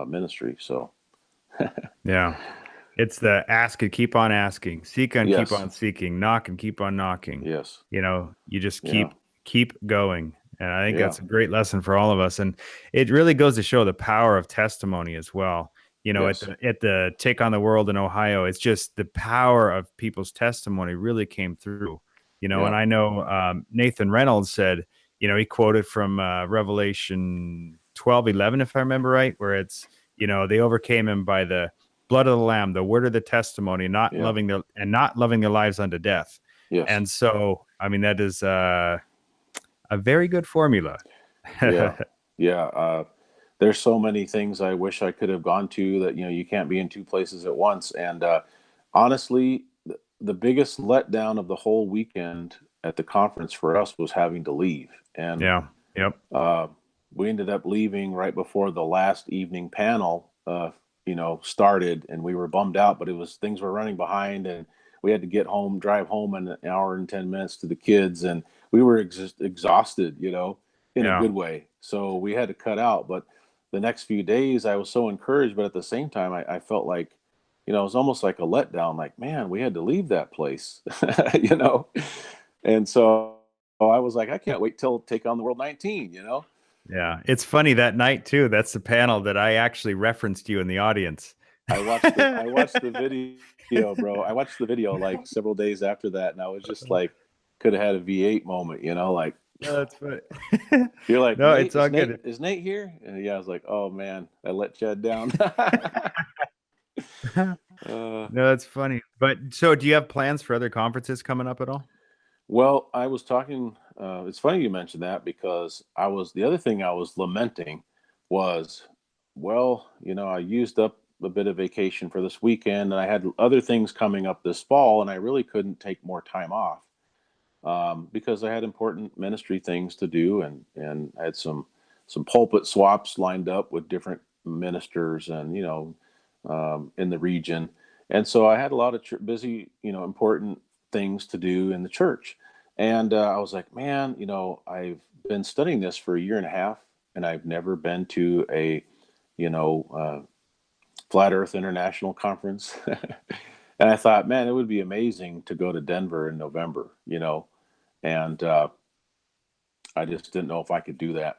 S2: ministry. So,
S1: Yeah. It's the ask and keep on asking, seek and keep
S2: yes,
S1: on seeking, knock and keep on knocking.
S2: yes,
S1: You just
S2: yeah,
S1: keep going. And I think
S2: Yeah.
S1: that's a great lesson for all of us. And it really goes to show the power of testimony as well. At
S2: Yes.
S1: the Take on the World in Ohio, it's just the power of people's testimony really came through. And
S2: Yeah.
S1: I know Nathan Reynolds said, he quoted from Revelation 12:11, if I remember right, where it's, they overcame him by the blood of the Lamb, the word of the testimony,
S2: Yeah.
S1: not loving their lives unto death.
S2: Yes.
S1: And so, I mean, that is a very good formula.
S2: Yeah. Yeah. There's so many things I wish I could have gone to that, you can't be in two places at once. And honestly, the biggest letdown of the whole weekend at the conference for us was having to leave. And
S1: Yeah. Yep.
S2: uh, we ended up leaving right before the last evening panel, started, and we were bummed out, but things were running behind, and we had to drive home in an hour and 10 minutes to the kids, and we were exhausted, in a
S1: Yeah.
S2: good way. So we had to cut out. But the next few days, I was so encouraged, but at the same time, I felt like, it was almost like a letdown. Like, man, we had to leave that place, you know. And so I was like, I can't wait till Take on the World 19.
S1: Yeah. It's funny that night too. That's the panel that I actually referenced you in the audience.
S2: I watched the video, bro. I watched the video like several days after that, and I was just like, could have had a V8 moment, like.
S1: No, that's funny.
S2: You're like,
S1: No,
S2: Nate,
S1: it's all
S2: is Nate
S1: good.
S2: is Nate here? And yeah, I was like, oh man, I let Chad down. uh,
S1: No, that's funny. But so do you have plans for other conferences coming up at all?
S2: well, I was talking. It's funny you mentioned that because the other thing I was lamenting was, well, I used up a bit of vacation for this weekend, and I had other things coming up this fall, and I really couldn't take more time off. Because I had important ministry things to do, and I had some pulpit swaps lined up with different ministers, and in the region, and so I had a lot of busy, important things to do in the church, and I was like, man, I've been studying this for a year and a half, and I've never been to a you know Flat Earth International conference. And I thought, man, it would be amazing to go to Denver in November, and I just didn't know if I could do that.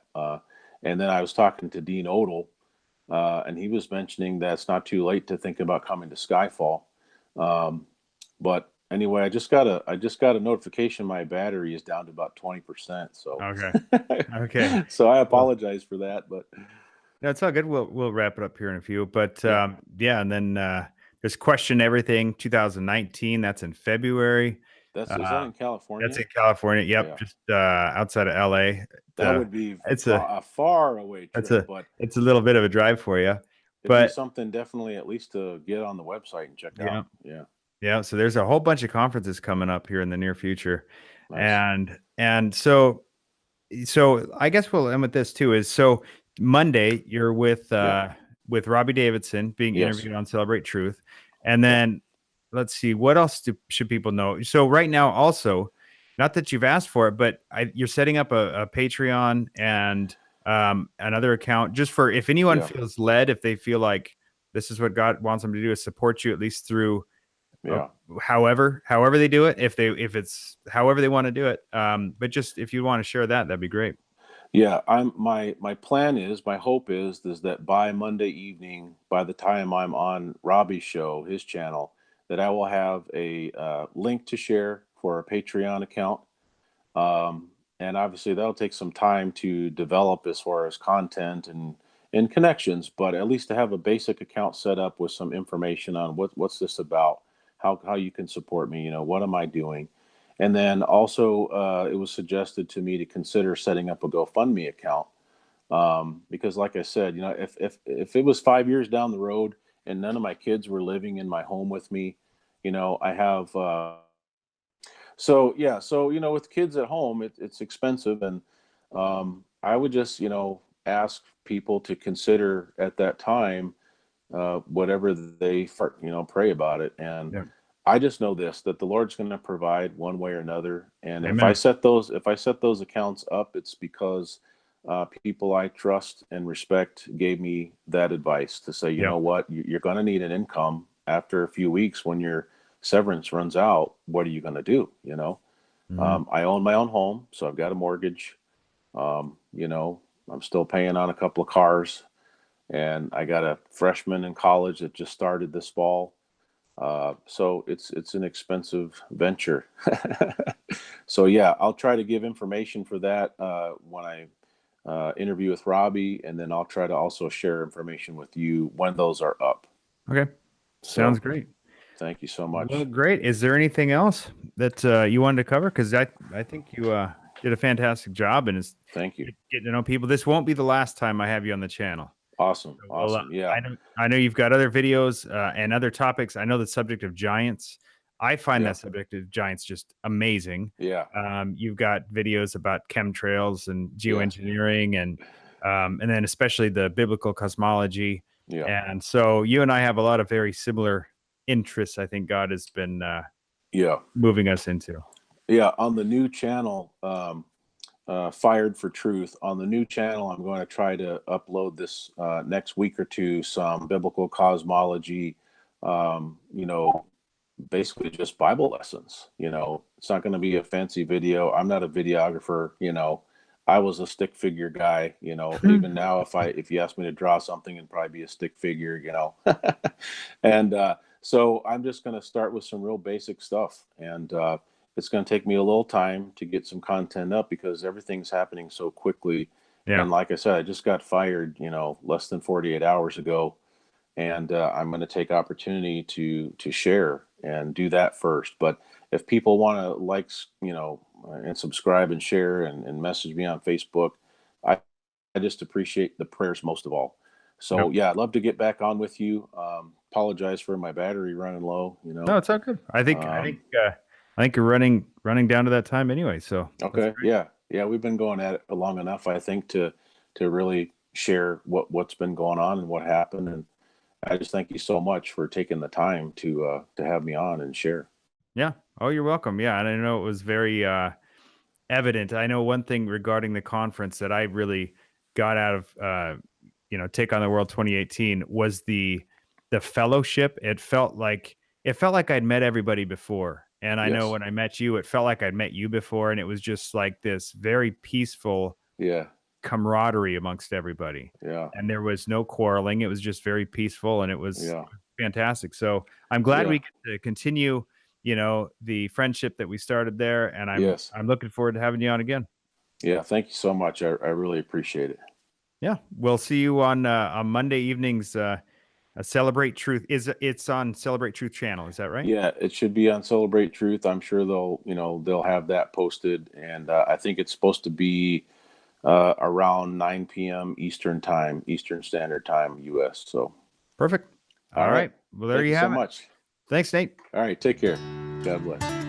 S2: And then I was talking to Dean Odell, and he was mentioning that it's not too late to think about coming to Skyfall. Um, but anyway, I just got a notification my battery is down to about 20%. So
S1: Okay. Okay.
S2: so I
S1: Well,
S2: apologize for that, but
S1: no, it's all good. We'll wrap it up here in a few. But
S2: yeah,
S1: yeah, and then there's Question Everything 2019. That's in February.
S2: is that
S1: Uh,
S2: in
S1: that's
S2: California?
S1: in California. Yep,
S2: Yeah,
S1: just outside of LA.
S2: that would be
S1: It's
S2: a far away
S1: it's
S2: trip, but
S1: it's a little bit of a drive for you,
S2: it'd be
S1: but
S2: something definitely at least to get on the website and check
S1: yeah,
S2: out. Yeah,
S1: yeah. So there's a whole bunch of conferences coming up here in the near future,
S2: nice.
S1: and so I guess we'll end with this too. Is so Monday you're
S2: Yeah.
S1: with Robbie Davidson being
S2: Yes.
S1: interviewed on Celebrate Truth, and
S2: Yeah.
S1: then let's see what else should people know. So right now, also, not that you've asked for it, but you're setting up a Patreon and another account just for if anyone
S2: Yeah.
S1: feels led, if they feel like this is what God wants them to do, is support you at least through uh,
S2: Yeah.
S1: however they do it, if it's however they want to do it, but just if you want to share that, that'd be great.
S2: Yeah. My plan is, my hope is that by Monday evening, by the time I'm on Robbie's show, his channel, that I will have a link to share for a Patreon account. Um, and obviously that'll take some time to develop as far as content and connections, but at least to have a basic account set up with some information on what's this about, how you can support me, what am I doing? And then also, it was suggested to me to consider setting up a GoFundMe account, because, like I said, if it was 5 years down the road and none of my kids were living in my home with me, I have. So yeah, so with kids at home, it's expensive, and I would just ask people to consider at that time, whatever they pray about it, and
S1: Yeah.
S2: I just know this, that the Lord's going to provide one way or another, and if I
S1: Amen.
S2: set those accounts up, it's because people I trust and respect gave me that advice to say, you
S1: Yep.
S2: know what, you're going to need an income after a few weeks when your severance runs out. What are you going to do?
S1: Mhm.
S2: I own my own home, so I've got a mortgage. You know, I'm still paying on a couple of cars, and I got a freshman in college that just started this fall. So it's an expensive venture. So yeah, I'll try to give information for that when I interview with Robbie, and then I'll try to also share information with you when those are up.
S1: Okay. Sounds
S2: So
S1: great.
S2: thank you so
S1: Well,
S2: much.
S1: great. Is there anything else that you wanted to cover? Because I think you did a fantastic job, and it's
S2: Thank you.
S1: getting to know people. This won't be the last time I have you on the channel.
S2: Awesome.
S1: So
S2: Awesome. Yeah.
S1: I know you've got other videos and other topics. I know the subject of giants. I find
S2: Yeah.
S1: that subject of giants just amazing.
S2: Yeah.
S1: You've got videos about chemtrails and
S2: Yeah.
S1: geoengineering, and then especially the biblical cosmology.
S2: Yeah.
S1: And so you and I have a lot of very similar interests. I think God has been
S2: Yeah.
S1: moving us into.
S2: Yeah. On the new channel, Fired for Truth, on the new channel, I'm going to try to upload this next week or two some biblical cosmology, you know, basically just Bible lessons. You know, it's not going to be a fancy video. I'm not a videographer. You know, I was a stick figure guy. You know, even now, if you ask me to draw something, it'd probably be a stick figure. You know, and so I'm just going to start with some real basic stuff, and it's going to take me a little time to get some content up because everything's happening so quickly.
S1: Yeah.
S2: And like I said, I just got fired, you know, less than 48 hours ago, and I'm going to take opportunity to share and do that first. But if people want to you know, and subscribe and share and message me on Facebook, I I just appreciate the prayers most of all.
S1: Yep.
S2: So yeah, I'd love to get back on with you. Apologize for my battery running low. You
S1: No,
S2: know.
S1: it's all good.
S2: Um,
S1: I think you're running down to that time anyway. So that's
S2: okay.
S1: great.
S2: Yeah. Yeah. We've been going at it long enough, I think, to really share what's been going on and what happened. And I just thank you so much for taking the time to have me on and share.
S1: Yeah. Oh, you're welcome. Yeah, and I know it was very evident. I know one thing regarding the conference that I really got out of Take on the World 2018 was the fellowship. It felt like I'd met everybody before. And I know
S2: Yes.
S1: when I met you, it felt like I'd met you before, and it was just like this very peaceful
S2: Yeah.
S1: camaraderie amongst everybody.
S2: Yeah.
S1: And there was no quarreling. It was just very peaceful, and it was
S2: Yeah.
S1: fantastic. So I'm glad
S2: Yeah.
S1: we get to continue, the friendship that we started there. And
S2: Yes.
S1: I'm looking forward to having you on again.
S2: Yeah. Thank you so much. I really appreciate it.
S1: Yeah, we'll see you on Monday evenings. Celebrate Truth it's on Celebrate Truth channel. Is that right?
S2: Yeah, it should be on Celebrate Truth. I'm sure they'll have that posted, and I think it's supposed to be around 9 p.m. Eastern time, Eastern Standard Time, U.S. So,
S1: Perfect.
S2: all
S1: All
S2: right.
S1: right. Well, there
S2: Thank you
S1: you
S2: so
S1: have it.
S2: much.
S1: Thanks, Nate.
S2: All right, take care. God bless.